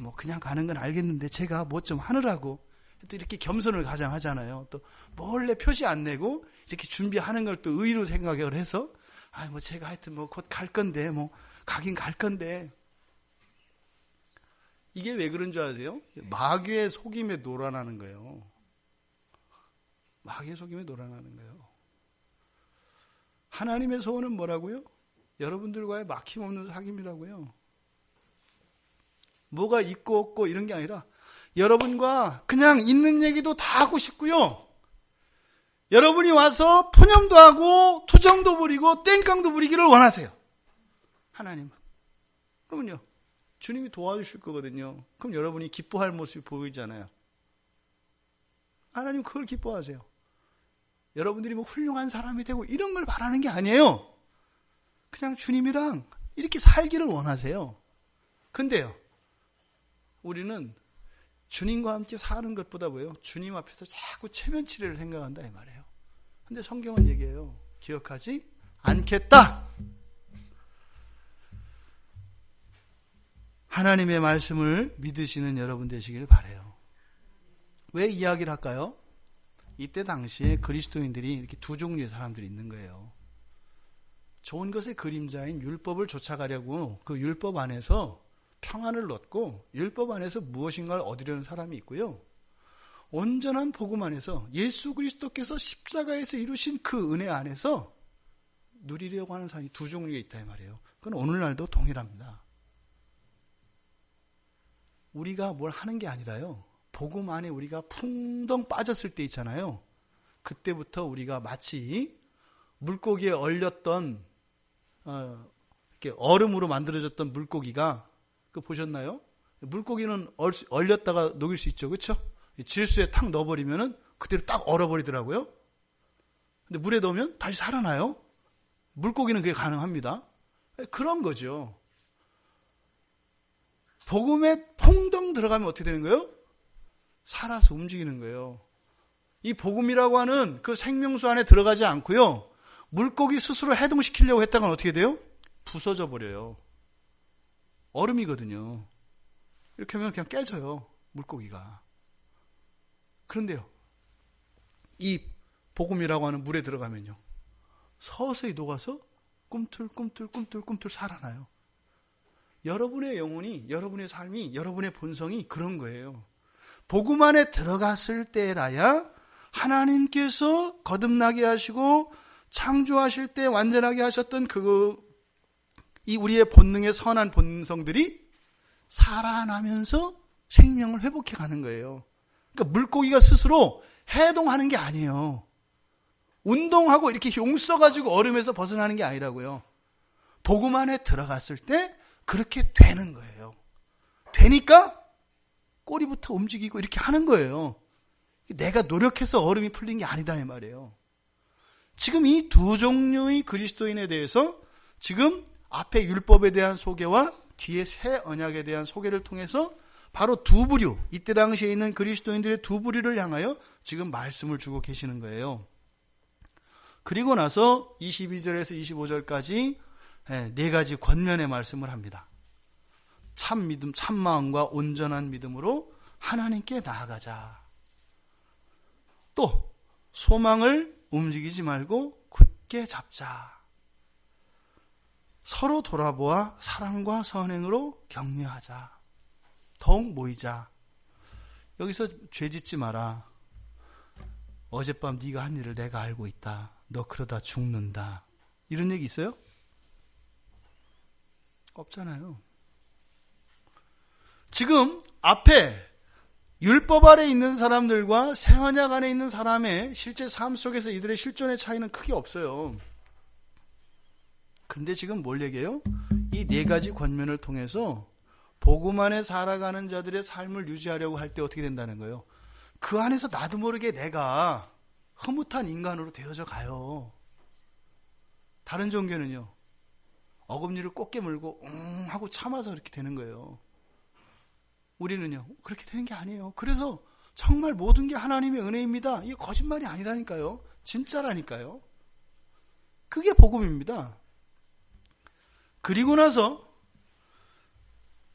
뭐 그냥 가는 건 알겠는데 제가 뭐 좀 하느라고 또 이렇게 겸손을 가장하잖아요. 또 몰래 표시 안 내고 이렇게 준비하는 걸 또 의로 생각을 해서 뭐 제가 하여튼 뭐 곧 갈 건데 뭐 가긴 갈 건데. 이게 왜 그런 줄 아세요? 마귀의 속임에 놀아나는 거예요. 마귀의 속임에 놀아나는 거예요. 하나님의 소원은 뭐라고요? 여러분들과의 막힘없는 사귐이라고요. 뭐가 있고 없고 이런 게 아니라 여러분과 그냥 있는 얘기도 다 하고 싶고요. 여러분이 와서 푸념도 하고 투정도 부리고 땡깡도 부리기를 원하세요. 하나님은. 그러면요, 주님이 도와주실 거거든요. 그럼 여러분이 기뻐할 모습이 보이잖아요. 하나님 그걸 기뻐하세요. 여러분들이 뭐 훌륭한 사람이 되고 이런 걸 바라는 게 아니에요. 그냥 주님이랑 이렇게 살기를 원하세요. 근데요, 우리는 주님과 함께 사는 것보다 뭐예요? 주님 앞에서 자꾸 체면치레를 생각한다 이 말이에요. 근데 성경은 얘기해요. 기억하지 않겠다. 하나님의 말씀을 믿으시는 여러분 되시길 바라요. 왜 이야기를 할까요? 이때 당시에 그리스도인들이 이렇게 두 종류의 사람들이 있는 거예요. 좋은 것의 그림자인 율법을 쫓아가려고 그 율법 안에서 평안을 얻고 율법 안에서 무엇인가를 얻으려는 사람이 있고요. 온전한 복음 안에서 예수 그리스도께서 십자가에서 이루신 그 은혜 안에서 누리려고 하는 사람이 두 종류가 있다 이 말이에요. 그건 오늘날도 동일합니다. 우리가 뭘 하는 게 아니라요. 복음 안에 우리가 풍덩 빠졌을 때 있잖아요. 그때부터 우리가 마치 물고기에 얼렸던 이렇게 얼음으로 만들어졌던 물고기가 그 보셨나요? 물고기는 얼렸다가 녹일 수 있죠, 그렇죠? 질소에 탁 넣어버리면은 그대로 딱 얼어버리더라고요. 근데 물에 넣으면 다시 살아나요. 물고기는 그게 가능합니다. 그런 거죠. 복음에 풍덩 들어가면 어떻게 되는 거예요? 살아서 움직이는 거예요. 이 복음이라고 하는 그 생명수 안에 들어가지 않고요. 물고기 스스로 해동시키려고 했다가 어떻게 돼요? 부서져 버려요. 얼음이거든요. 이렇게 하면 그냥 깨져요. 물고기가. 그런데요. 이 복음이라고 하는 물에 들어가면요. 서서히 녹아서 꿈틀꿈틀 살아나요. 여러분의 영혼이, 여러분의 삶이, 여러분의 본성이 그런 거예요. 복음 안에 들어갔을 때라야 하나님께서 거듭나게 하시고 창조하실 때 완전하게 하셨던 이 우리의 본능의 선한 본성들이 살아나면서 생명을 회복해 가는 거예요. 그러니까 물고기가 스스로 해동하는 게 아니에요. 운동하고 이렇게 용 써가지고 얼음에서 벗어나는 게 아니라고요. 복음 안에 들어갔을 때 그렇게 되는 거예요. 되니까 꼬리부터 움직이고 이렇게 하는 거예요. 내가 노력해서 얼음이 풀린 게 아니다 이 말이에요. 지금 이 두 종류의 그리스도인에 대해서 지금 앞에 율법에 대한 소개와 뒤에 새 언약에 대한 소개를 통해서 바로 두 부류, 이때 당시에 있는 그리스도인들의 두 부류를 향하여 지금 말씀을 주고 계시는 거예요. 그리고 나서 22절에서 25절까지 네 가지 권면의 말씀을 합니다. 참 믿음, 참 마음과 온전한 믿음으로 하나님께 나아가자. 또 소망을 움직이지 말고 굳게 잡자. 서로 돌아보아 사랑과 선행으로 격려하자. 더욱 모이자. 여기서 죄 짓지 마라. 어젯밤 네가 한 일을 내가 알고 있다. 너 그러다 죽는다. 이런 얘기 있어요? 없잖아요. 지금 앞에 율법 아래 있는 사람들과 새 언약 안에 있는 사람의 실제 삶 속에서 이들의 실존의 차이는 크게 없어요. 근데 지금 뭘 얘기해요? 이 네 가지 권면을 통해서 복음 안에 살아가는 자들의 삶을 유지하려고 할 때 어떻게 된다는 거예요? 그 안에서 나도 모르게 내가 흐뭇한 인간으로 되어져 가요. 다른 종교는요. 어금니를 꼭 깨물고 하고 참아서 이렇게 되는 거예요. 우리는요. 그렇게 되는 게 아니에요. 그래서 정말 모든 게 하나님의 은혜입니다. 이게 거짓말이 아니라니까요. 진짜라니까요. 그게 복음입니다. 그리고 나서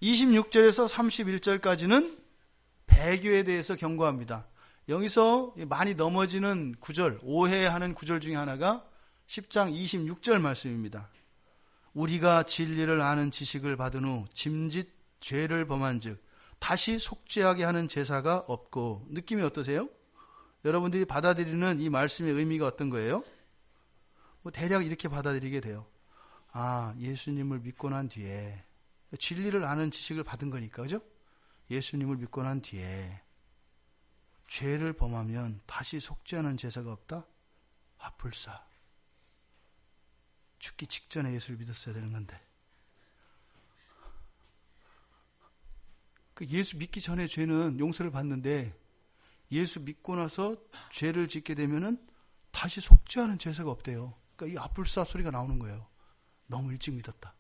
26절에서 31절까지는 배교에 대해서 경고합니다. 여기서 많이 넘어지는 구절, 오해하는 구절 중에 하나가 10장 26절 말씀입니다. 우리가 진리를 아는 지식을 받은 후 짐짓 죄를 범한 즉 다시 속죄하게 하는 제사가 없고. 느낌이 어떠세요? 여러분들이 받아들이는 이 말씀의 의미가 어떤 거예요? 뭐 대략 이렇게 받아들이게 돼요. 아, 예수님을 믿고 난 뒤에 진리를 아는 지식을 받은 거니까, 그죠? 예수님을 믿고 난 뒤에 죄를 범하면 다시 속죄하는 제사가 없다? 아, 불사. 죽기 직전에 예수를 믿었어야 되는 건데. 그 예수 믿기 전에 죄는 용서를 받는데 예수 믿고 나서 죄를 짓게 되면은 다시 속죄하는 제사가 없대요. 그러니까 이 아불사 소리가 나오는 거예요. 너무 일찍 믿었다.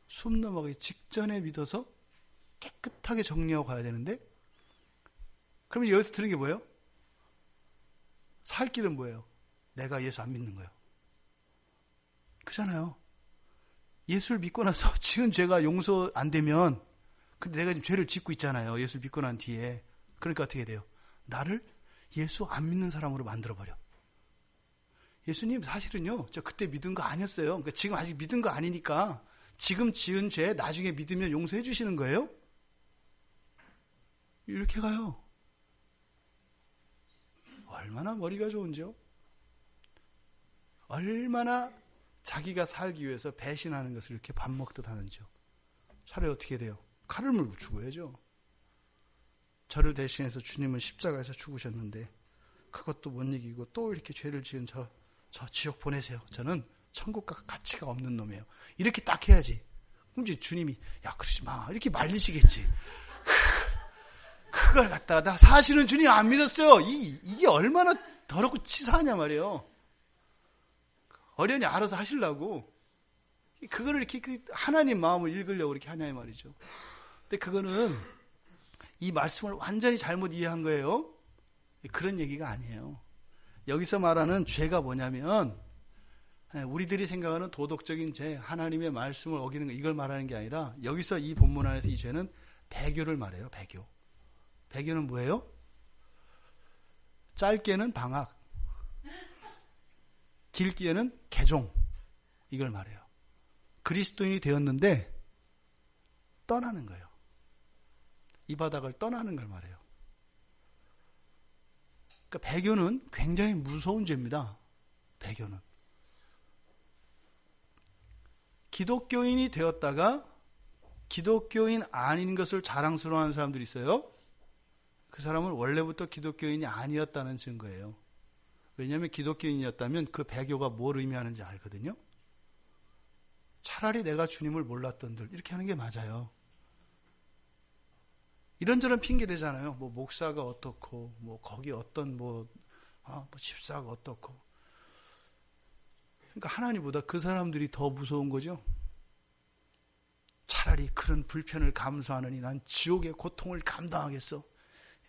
숨 넘어가기 직전에 믿어서 깨끗하게 정리하고 가야 되는데, 그러면 여기서 들은 게 뭐예요? 살 길은 뭐예요? 내가 예수 안 믿는 거예요. 그잖아요. 예수를 믿고 나서 지금 죄가 용서 안 되면, 근데 내가 지금 죄를 짓고 있잖아요. 예수를 믿고 난 뒤에. 그러니까 어떻게 돼요? 나를 예수 안 믿는 사람으로 만들어버려. 예수님 사실은요, 저 그때 믿은 거 아니었어요. 그러니까 지금 아직 믿은 거 아니니까 지금 지은 죄 나중에 믿으면 용서해 주시는 거예요? 이렇게 가요. 얼마나 머리가 좋은지요? 얼마나 자기가 살기 위해서 배신하는 것을 이렇게 밥 먹듯 하는지요. 차라리 어떻게 돼요? 칼을 물고 죽어야죠. 저를 대신해서 주님은 십자가에서 죽으셨는데 그것도 못 이기고 또 이렇게 죄를 지은 저 지옥 보내세요. 저는 천국과 가치가 없는 놈이에요. 이렇게 딱 해야지. 그럼 이제 주님이 야 그러지 마 이렇게 말리시겠지. 그걸 갖다가 나 사실은 주님 안 믿었어요. 이게 얼마나 더럽고 치사하냐 말이에요. 어련히 알아서 하시려고 그거를 이렇게 하나님 마음을 읽으려고 이렇게 하냐 말이죠. 근데 그거는 이 말씀을 완전히 잘못 이해한 거예요. 그런 얘기가 아니에요. 여기서 말하는 죄가 뭐냐면 우리들이 생각하는 도덕적인 죄, 하나님의 말씀을 어기는 거 이걸 말하는 게 아니라 여기서 이 본문 안에서 이 죄는 배교를 말해요. 배교. 배교는 뭐예요? 짧게는 방학, 길게는 개종, 이걸 말해요. 그리스도인이 되었는데 떠나는 거예요. 이 바닥을 떠나는 걸 말해요. 그러니까 배교는 굉장히 무서운 죄입니다. 배교는. 기독교인이 되었다가 기독교인 아닌 것을 자랑스러워하는 사람들이 있어요. 그 사람은 원래부터 기독교인이 아니었다는 증거예요. 왜냐하면 기독교인이었다면 그 배교가 뭘 의미하는지 알거든요. 차라리 내가 주님을 몰랐던들 이렇게 하는 게 맞아요. 이런저런 핑계 대잖아요. 뭐 목사가 어떻고, 뭐 거기 어떤 뭐 집사가 어떻고. 그러니까 하나님보다 그 사람들이 더 무서운 거죠. 차라리 그런 불편을 감수하느니 난 지옥의 고통을 감당하겠어.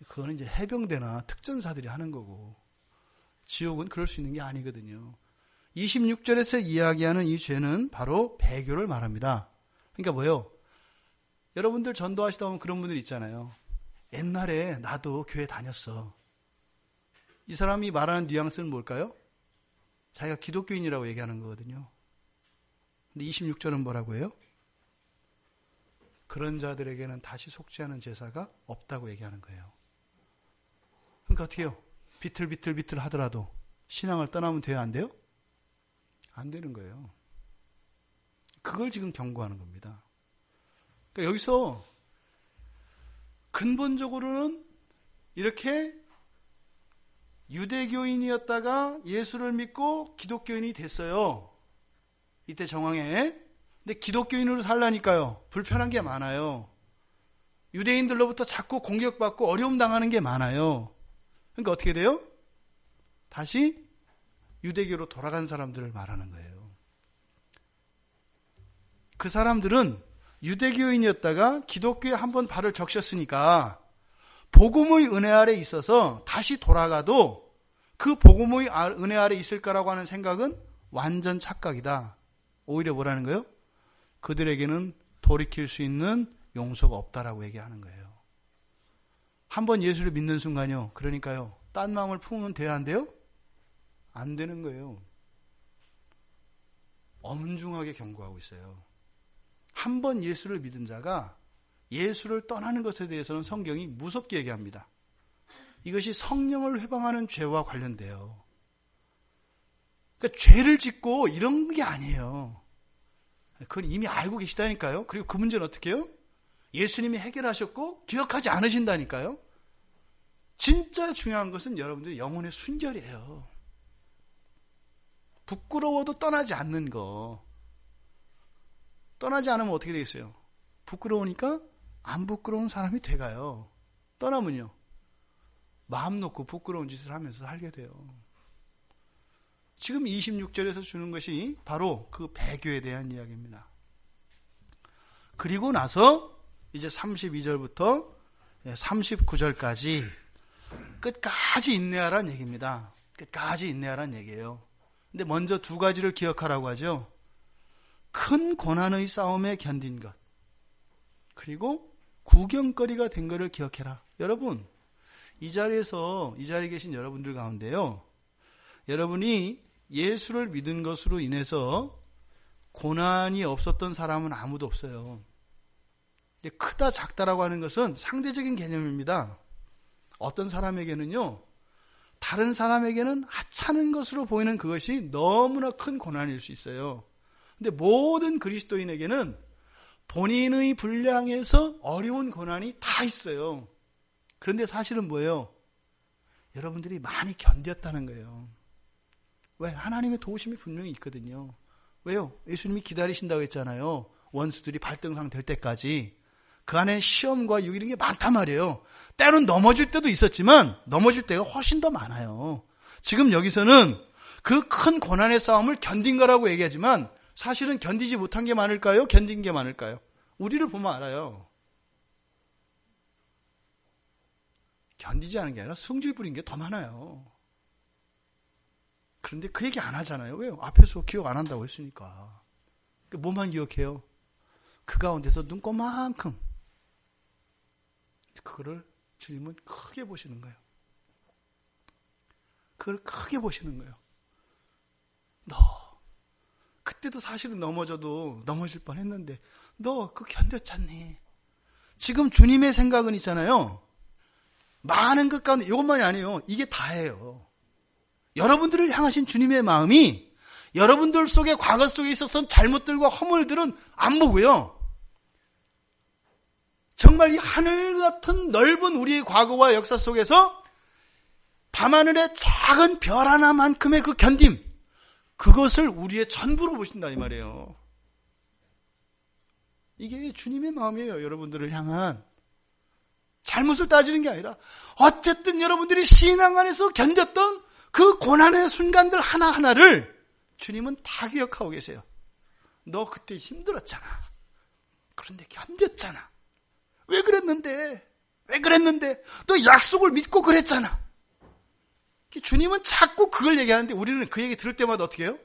그거는 이제 해병대나 특전사들이 하는 거고, 지옥은 그럴 수 있는 게 아니거든요. 26절에서 이야기하는 이 죄는 바로 배교를 말합니다. 그러니까 뭐예요? 여러분들 전도하시다 보면 그런 분들 있잖아요. 옛날에 나도 교회 다녔어. 이 사람이 말하는 뉘앙스는 뭘까요? 자기가 기독교인이라고 얘기하는 거거든요. 근데 26절은 뭐라고 해요? 그런 자들에게는 다시 속죄하는 제사가 없다고 얘기하는 거예요. 그러니까 어떻게 해요? 비틀비틀 하더라도 신앙을 떠나면 돼요? 안 돼요? 안 되는 거예요. 그걸 지금 경고하는 겁니다. 그러니까 여기서 근본적으로는 이렇게 유대교인이었다가 예수를 믿고 기독교인이 됐어요. 이때 정황에. 근데 기독교인으로 살라니까요. 불편한 게 많아요. 유대인들로부터 자꾸 공격받고 어려움 당하는 게 많아요. 그러니까 어떻게 돼요? 다시 유대교로 돌아간 사람들을 말하는 거예요. 그 사람들은 유대교인이었다가 기독교에 한번 발을 적셨으니까 복음의 은혜 아래 있어서 다시 돌아가도 그 복음의 은혜 아래 있을 거라고 하는 생각은 완전 착각이다. 오히려 뭐라는 거예요? 그들에게는 돌이킬 수 있는 용서가 없다라고 얘기하는 거예요. 한번 예수를 믿는 순간요. 그러니까요. 딴 마음을 품으면 돼야 안 돼요? 안 되는 거예요. 엄중하게 경고하고 있어요. 한 번 예수를 믿은 자가 예수를 떠나는 것에 대해서는 성경이 무섭게 얘기합니다. 이것이 성령을 회방하는 죄와 관련돼요. 그러니까 죄를 짓고 이런 게 아니에요. 그건 이미 알고 계시다니까요. 그리고 그 문제는 어떻게 해요? 예수님이 해결하셨고 기억하지 않으신다니까요. 진짜 중요한 것은 여러분들의 영혼의 순결이에요. 부끄러워도 떠나지 않는 거. 떠나지 않으면 어떻게 되겠어요? 부끄러우니까 안 부끄러운 사람이 돼가요. 떠나면요, 마음 놓고 부끄러운 짓을 하면서 살게 돼요. 지금 26절에서 주는 것이 바로 그 배교에 대한 이야기입니다. 그리고 나서 이제 32절부터 39절까지 끝까지 인내하라는 얘기입니다. 끝까지 인내하라는 얘기예요. 근데 먼저 두 가지를 기억하라고 하죠. 큰 고난의 싸움에 견딘 것, 그리고 구경거리가 된 것을 기억해라. 여러분, 이 자리에 계신 여러분들 가운데요, 여러분이 예수를 믿은 것으로 인해서 고난이 없었던 사람은 아무도 없어요. 크다 작다라고 하는 것은 상대적인 개념입니다. 어떤 사람에게는요, 다른 사람에게는 하찮은 것으로 보이는 그것이 너무나 큰 고난일 수 있어요. 근데 모든 그리스도인에게는 본인의 분량에서 어려운 고난이 다 있어요. 그런데 사실은 뭐예요? 여러분들이 많이 견뎠다는 거예요. 왜? 하나님의 도우심이 분명히 있거든요. 왜요? 예수님이 기다리신다고 했잖아요. 원수들이 발등상 될 때까지. 그 안에 시험과 유기 이런 게 많단 말이에요. 때로는 넘어질 때도 있었지만 넘어질 때가 훨씬 더 많아요. 지금 여기서는 그 큰 고난의 싸움을 견딘 거라고 얘기하지만 사실은 견디지 못한 게 많을까요? 견딘 게 많을까요? 우리를 보면 알아요. 견디지 않은 게 아니라 성질 부린 게 더 많아요. 그런데 그 얘기 안 하잖아요. 왜요? 앞에서 기억 안 한다고 했으니까. 뭐만 기억해요? 그 가운데서 눈꼽만큼 그거를 주님은 크게 보시는 거예요. 그걸 크게 보시는 거예요. 너 그때도 사실은 넘어질 뻔했는데 너 그거 견뎠잖니. 지금 주님의 생각은 있잖아요. 많은 것 가운데 이것만이 아니에요. 이게 다예요. 여러분들을 향하신 주님의 마음이 여러분들 속에 과거 속에 있었던 잘못들과 허물들은 안 보고요. 정말 이 하늘 같은 넓은 우리의 과거와 역사 속에서 밤하늘의 작은 별 하나만큼의 그 견딤, 그것을 우리의 전부로 보신다 이 말이에요. 이게 주님의 마음이에요. 여러분들을 향한. 잘못을 따지는 게 아니라 어쨌든 여러분들이 신앙 안에서 견뎠던 그 고난의 순간들 하나하나를 주님은 다 기억하고 계세요. 너 그때 힘들었잖아. 그런데 견뎠잖아. 왜 그랬는데? 너 약속을 믿고 그랬잖아. 주님은 자꾸 그걸 얘기하는데 우리는 그 얘기 들을 때마다 어떻게 해요?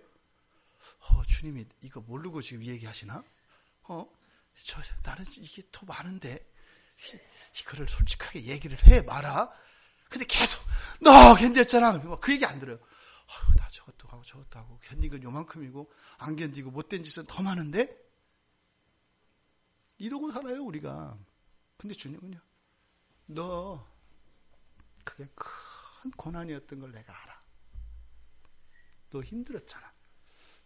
주님이 이거 모르고 지금 얘기하시나? 나는 이게 더 많은데 이거를 솔직하게 얘기를 해 마라. 근데 계속 너 견뎠잖아. 그 얘기 안 들어요. 나 저것도 하고 견딘 건 요만큼이고 안 견디고 못된 짓은 더 많은데 이러고 살아요 우리가. 근데 주님은요, 너 그게 큰 고난이었던 걸 내가 알아. 너 힘들었잖아.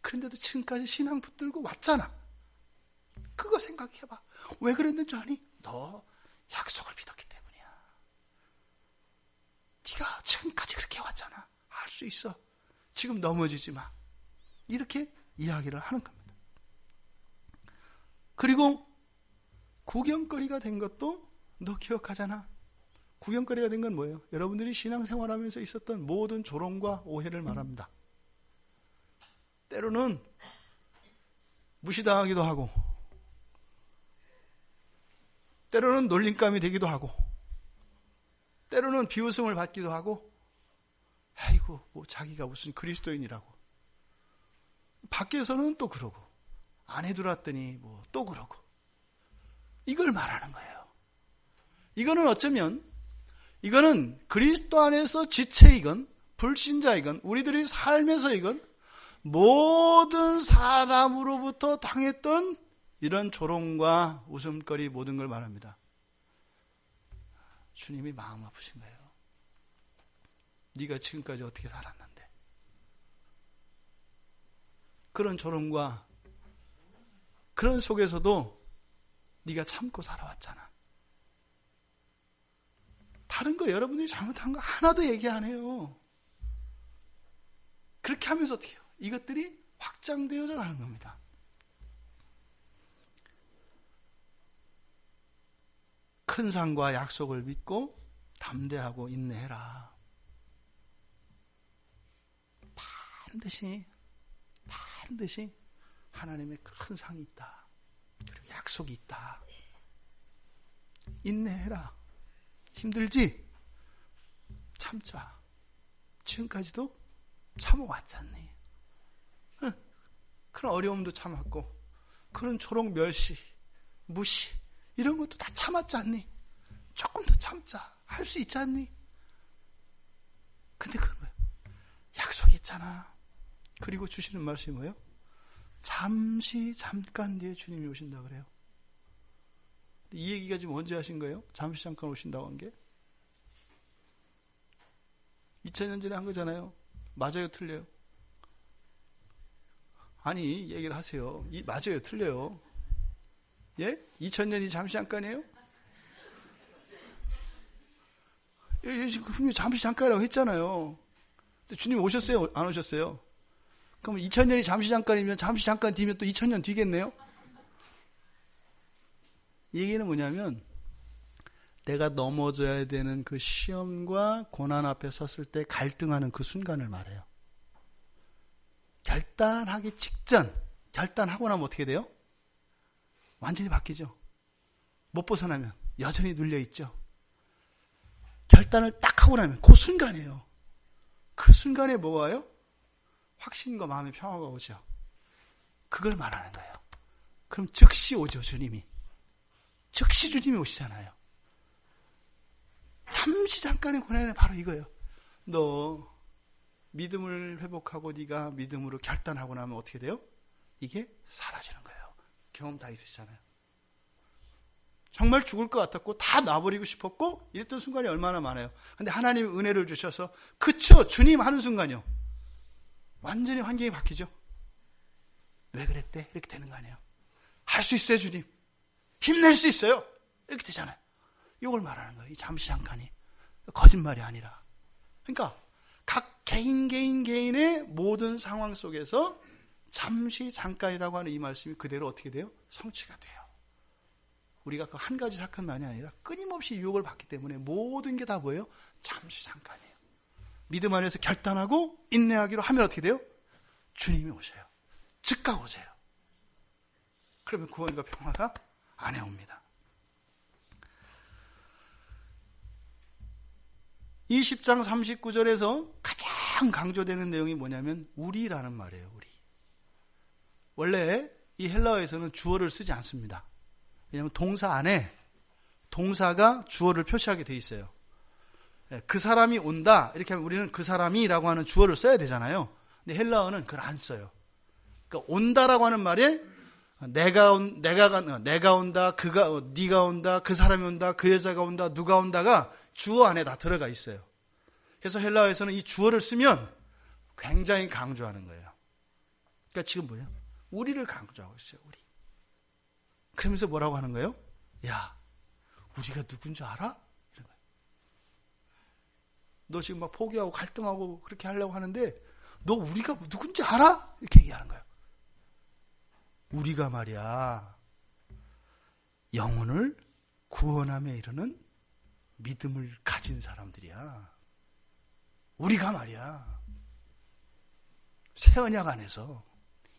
그런데도 지금까지 신앙 붙들고 왔잖아. 그거 생각해봐. 왜 그랬는 줄 아니? 너 약속을 믿었기 때문이야. 네가 지금까지 그렇게 왔잖아. 할 수 있어. 지금 넘어지지 마. 이렇게 이야기를 하는 겁니다. 그리고 구경거리가 된 것도 너 기억하잖아. 구경거리가 된 건 뭐예요? 여러분들이 신앙생활하면서 있었던 모든 조롱과 오해를 말합니다. 때로는 무시당하기도 하고, 때로는 놀림감이 되기도 하고, 때로는 비웃음을 받기도 하고, 아이고 뭐 자기가 무슨 그리스도인이라고. 밖에서는 또 그러고, 안에 들어왔더니 뭐 또 그러고. 이걸 말하는 거예요. 이거는 어쩌면 이거는 그리스도 안에서 지체이건 불신자이건 우리들의 삶에서이건 모든 사람으로부터 당했던 이런 조롱과 웃음거리 모든 걸 말합니다. 주님이 마음 아프신 거예요. 네가 지금까지 어떻게 살았는데. 그런 조롱과 그런 속에서도 네가 참고 살아왔잖아. 다른 거 여러분들이 잘못한 거 하나도 얘기 안 해요. 그렇게 하면서 어떻게 해요? 이것들이 확장되어져 가는 겁니다. 큰 상과 약속을 믿고 담대하고 인내해라. 반드시 하나님의 큰 상이 있다. 그리고 약속이 있다. 인내해라. 힘들지? 참자. 지금까지도 참아왔잖니. 그런 어려움도 참았고, 그런 조롱, 멸시, 무시 이런 것도 다 참았지 않니? 조금 더 참자. 할 수 있지 않니? 근데 그건 뭐예요? 약속이 있잖아. 그리고 주시는 말씀이 뭐예요? 잠깐 뒤에 주님이 오신다 그래요. 이 얘기가 지금 언제 하신 거예요? 잠깐 오신다고 한 게? 2000년 전에 한 거잖아요. 맞아요, 틀려요? 아니, 얘기를 하세요. 맞아요, 틀려요? 예? 2000년이 잠깐이에요? 분명히 잠깐이라고 했잖아요. 근데 주님 오셨어요? 안 오셨어요? 그럼 2000년이 잠깐이면 잠깐 뒤면 또 2000년 뒤겠네요? 이 얘기는 뭐냐면 내가 넘어져야 되는 그 시험과 고난 앞에 섰을 때 갈등하는 그 순간을 말해요. 결단하기 직전, 결단하고 나면 어떻게 돼요? 완전히 바뀌죠. 못 벗어나면 여전히 눌려있죠. 결단을 딱 하고 나면 그 순간이에요. 그 순간에 뭐가 와요? 확신과 마음의 평화가 오죠. 그걸 말하는 거예요. 그럼 즉시 오죠, 주님이. 즉시 주님이 오시잖아요. 잠깐의 고난은 바로 이거예요. 너 믿음을 회복하고 네가 믿음으로 결단하고 나면 어떻게 돼요? 이게 사라지는 거예요. 경험 다 있으시잖아요. 정말 죽을 것 같았고 다 놔버리고 싶었고 이랬던 순간이 얼마나 많아요. 근데 하나님이 은혜를 주셔서 그쵸, 주님 하는 순간이요. 완전히 환경이 바뀌죠. 왜 그랬대? 이렇게 되는 거 아니에요. 할 수 있어요, 주님. 힘낼 수 있어요. 이렇게 되잖아요. 이걸 말하는 거예요. 이 잠깐이. 거짓말이 아니라. 그러니까 각 개인의 모든 상황 속에서 잠깐이라고 하는 이 말씀이 그대로 어떻게 돼요? 성취가 돼요. 우리가 그 한 가지 사건만이 아니라 끊임없이 유혹을 받기 때문에 모든 게 다 뭐예요? 잠깐이에요. 믿음 안에서 결단하고 인내하기로 하면 어떻게 돼요? 주님이 오셔요. 즉각 오세요. 그러면 구원과 평화가 안에 옵니다. 20장 39절에서 가장 강조되는 내용이 뭐냐면 우리라는 말이에요. 우리. 원래 이 헬라어에서는 주어를 쓰지 않습니다. 왜냐하면 동사 안에 동사가 주어를 표시하게 돼 있어요. 그 사람이 온다 이렇게 하면 우리는 그 사람이라고 하는 주어를 써야 되잖아요. 근데 헬라어는 그걸 안 써요. 그러니까 온다라고 하는 말에 내가 온다, 네가 온다, 그 사람이 온다, 그 여자가 온다, 누가 온다가 주어 안에 다 들어가 있어요. 그래서 헬라어에서는 이 주어를 쓰면 굉장히 강조하는 거예요. 그러니까 지금 뭐예요? 우리를 강조하고 있어요. 우리. 그러면서 뭐라고 하는 거예요? 야, 우리가 누군지 알아? 이런 거예요. 너 지금 막 포기하고 갈등하고 그렇게 하려고 하는데 너 우리가 누군지 알아? 이렇게 얘기하는 거예요. 우리가 말이야 영혼을 구원함에 이르는 믿음을 가진 사람들이야. 우리가 말이야 새 언약 안에서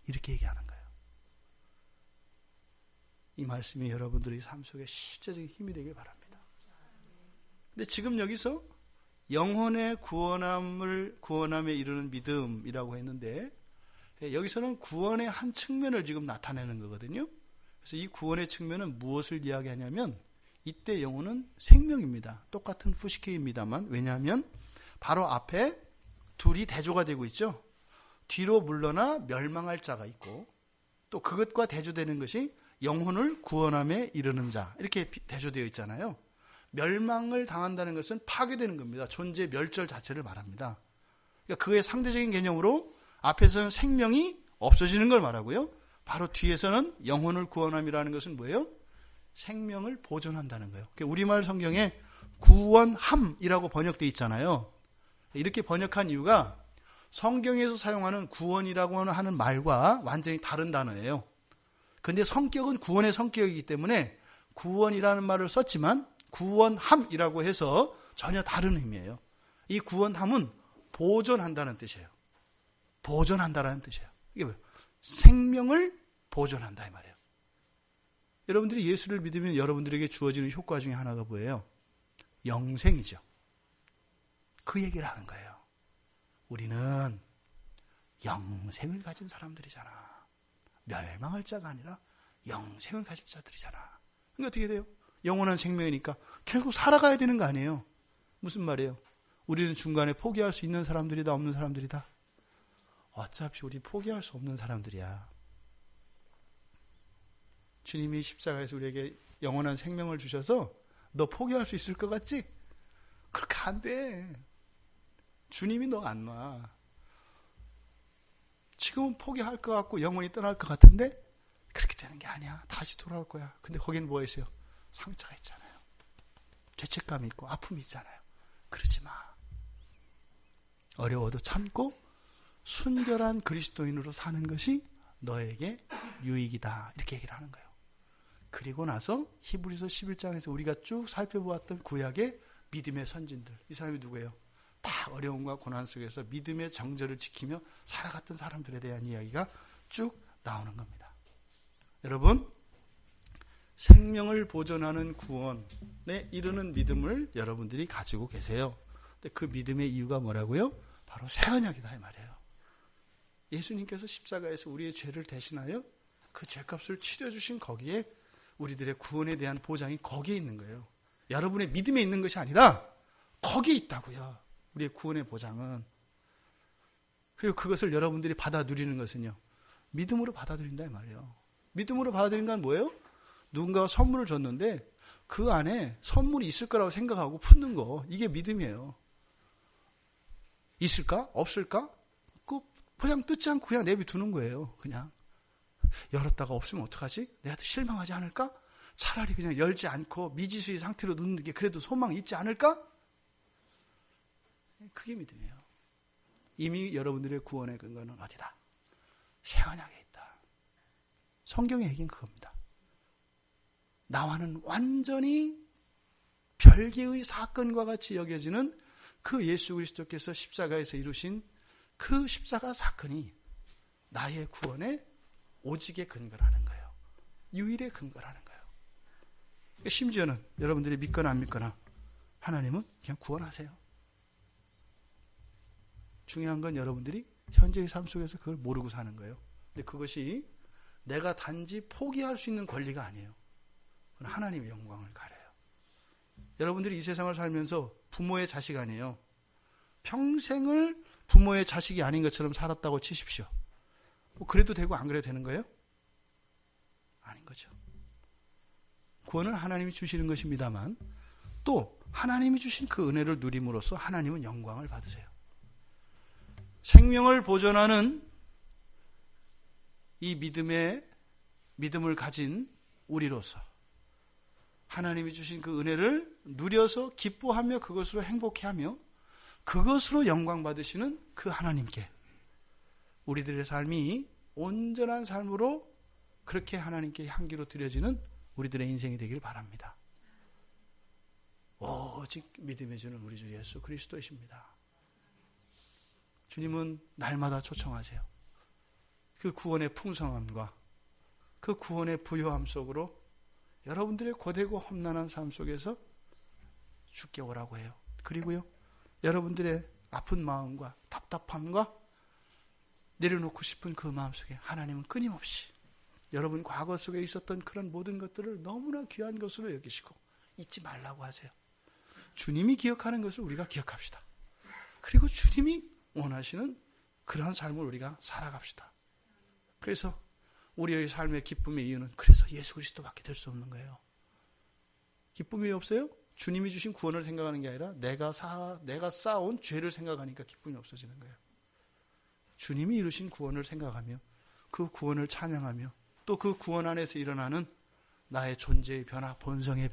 이렇게 얘기하는 거예요. 이 말씀이 여러분들의 삶 속에 실제적인 힘이 되길 바랍니다. 근데 지금 여기서 영혼의 구원함에 이르는 믿음이라고 했는데 여기서는 구원의 한 측면을 지금 나타내는 거거든요. 그래서 이 구원의 측면은 무엇을 이야기하냐면 이때 영혼은 생명입니다. 똑같은 푸시케입니다만 왜냐하면 바로 앞에 둘이 대조가 되고 있죠. 뒤로 물러나 멸망할 자가 있고 또 그것과 대조되는 것이 영혼을 구원함에 이르는 자 이렇게 대조되어 있잖아요. 멸망을 당한다는 것은 파괴되는 겁니다. 존재 멸절 자체를 말합니다. 그러니까 그의 상대적인 개념으로 앞에서는 생명이 없어지는 걸 말하고요. 바로 뒤에서는 영혼을 구원함이라는 것은 뭐예요? 생명을 보존한다는 거예요. 우리말 성경에 구원함이라고 번역되어 있잖아요. 이렇게 번역한 이유가 성경에서 사용하는 구원이라고 하는 말과 완전히 다른 단어예요. 그런데 성격은 구원의 성격이기 때문에 구원이라는 말을 썼지만 구원함이라고 해서 전혀 다른 의미예요. 이 구원함은 보존한다는 뜻이에요. 보존한다라는 뜻이에요. 이게 뭐예요? 생명을 보존한다 이 말이에요. 여러분들이 예수를 믿으면 여러분들에게 주어지는 효과 중에 하나가 뭐예요? 영생이죠. 그 얘기를 하는 거예요. 우리는 영생을 가진 사람들이잖아. 멸망할 자가 아니라 영생을 가진 자들이잖아. 그러니까 어떻게 돼요? 영원한 생명이니까 결국 살아가야 되는 거 아니에요? 무슨 말이에요? 우리는 중간에 포기할 수 있는 사람들이다, 없는 사람들이다? 어차피 우리 포기할 수 없는 사람들이야. 주님이 십자가에서 우리에게 영원한 생명을 주셔서 너 포기할 수 있을 것 같지? 그렇게 안 돼. 주님이 너 안 놔. 지금은 포기할 것 같고 영원히 떠날 것 같은데 그렇게 되는 게 아니야. 다시 돌아올 거야. 근데 거기는 뭐가 있어요? 상처가 있잖아요. 죄책감이 있고 아픔이 있잖아요. 그러지 마. 어려워도 참고 순결한 그리스도인으로 사는 것이 너에게 유익이다. 이렇게 얘기를 하는 거예요. 그리고 나서 히브리서 11장에서 우리가 쭉 살펴보았던 구약의 믿음의 선진들. 이 사람이 누구예요? 다 어려움과 고난 속에서 믿음의 정절을 지키며 살아갔던 사람들에 대한 이야기가 쭉 나오는 겁니다. 여러분, 생명을 보존하는 구원에 이르는 믿음을 여러분들이 가지고 계세요. 근데 그 믿음의 이유가 뭐라고요? 바로 새 언약이다 이 말이에요. 예수님께서 십자가에서 우리의 죄를 대신하여 그 죄값을 치러주신 거기에 우리들의 구원에 대한 보장이 거기에 있는 거예요. 여러분의 믿음에 있는 것이 아니라 거기에 있다고요. 우리의 구원의 보장은. 그리고 그것을 여러분들이 받아 누리는 것은요, 믿음으로 받아들인다 이 말이에요. 믿음으로 받아들인 건 뭐예요? 누군가가 선물을 줬는데 그 안에 선물이 있을 거라고 생각하고 푸는 거, 이게 믿음이에요. 있을까? 없을까? 그 포장 뜯지 않고 그냥 내비두는 거예요. 그냥 열었다가 없으면 어떡하지? 내가 더 실망하지 않을까? 차라리 그냥 열지 않고 미지수의 상태로 놓는 게 그래도 소망이 있지 않을까? 그게 믿음이에요. 이미 여러분들의 구원의 근거는 어디다? 새 언약에 있다. 성경의 얘기는 그겁니다. 나와는 완전히 별개의 사건과 같이 여겨지는 그 예수 그리스도께서 십자가에서 이루신 그 십자가 사건이 나의 구원의 오직의 근거라는 거예요. 유일의 근거라는 거예요. 심지어는 여러분들이 믿거나 안 믿거나 하나님은 그냥 구원하세요. 중요한 건 여러분들이 현재의 삶 속에서 그걸 모르고 사는 거예요. 근데 그것이 내가 단지 포기할 수 있는 권리가 아니에요. 그건 하나님의 영광을 가려요. 여러분들이 이 세상을 살면서 부모의 자식 아니에요. 평생을 부모의 자식이 아닌 것처럼 살았다고 치십시오. 뭐 그래도 되고 안 그래도 되는 거예요? 아닌 거죠. 구원은 하나님이 주시는 것입니다만 또 하나님이 주신 그 은혜를 누림으로써 하나님은 영광을 받으세요. 생명을 보존하는 이 믿음을 가진 우리로서 하나님이 주신 그 은혜를 누려서 기뻐하며 그것으로 행복해하며 그것으로 영광 받으시는 그 하나님께 우리들의 삶이 온전한 삶으로 그렇게 하나님께 향기로 드려지는 우리들의 인생이 되길 바랍니다. 오직 믿음의 주는 우리 주 예수 그리스도이십니다. 주님은 날마다 초청하세요. 그 구원의 풍성함과 그 구원의 부요함 속으로 여러분들의 고되고 험난한 삶 속에서 주께 오라고 해요. 그리고요, 여러분들의 아픈 마음과 답답함과 내려놓고 싶은 그 마음 속에 하나님은 끊임없이 여러분 과거 속에 있었던 그런 모든 것들을 너무나 귀한 것으로 여기시고 잊지 말라고 하세요. 주님이 기억하는 것을 우리가 기억합시다. 그리고 주님이 원하시는 그러한 삶을 우리가 살아갑시다. 그래서 우리의 삶의 기쁨의 이유는 그래서 예수 그리스도밖에 될 수 없는 거예요. 기쁨이 없어요? 주님이 주신 구원을 생각하는 게 아니라 내가 쌓아온 죄를 생각하니까 기쁨이 없어지는 거예요. 주님이 이루신 구원을 생각하며 그 구원을 찬양하며 또 그 구원 안에서 일어나는 나의 존재의 변화, 본성의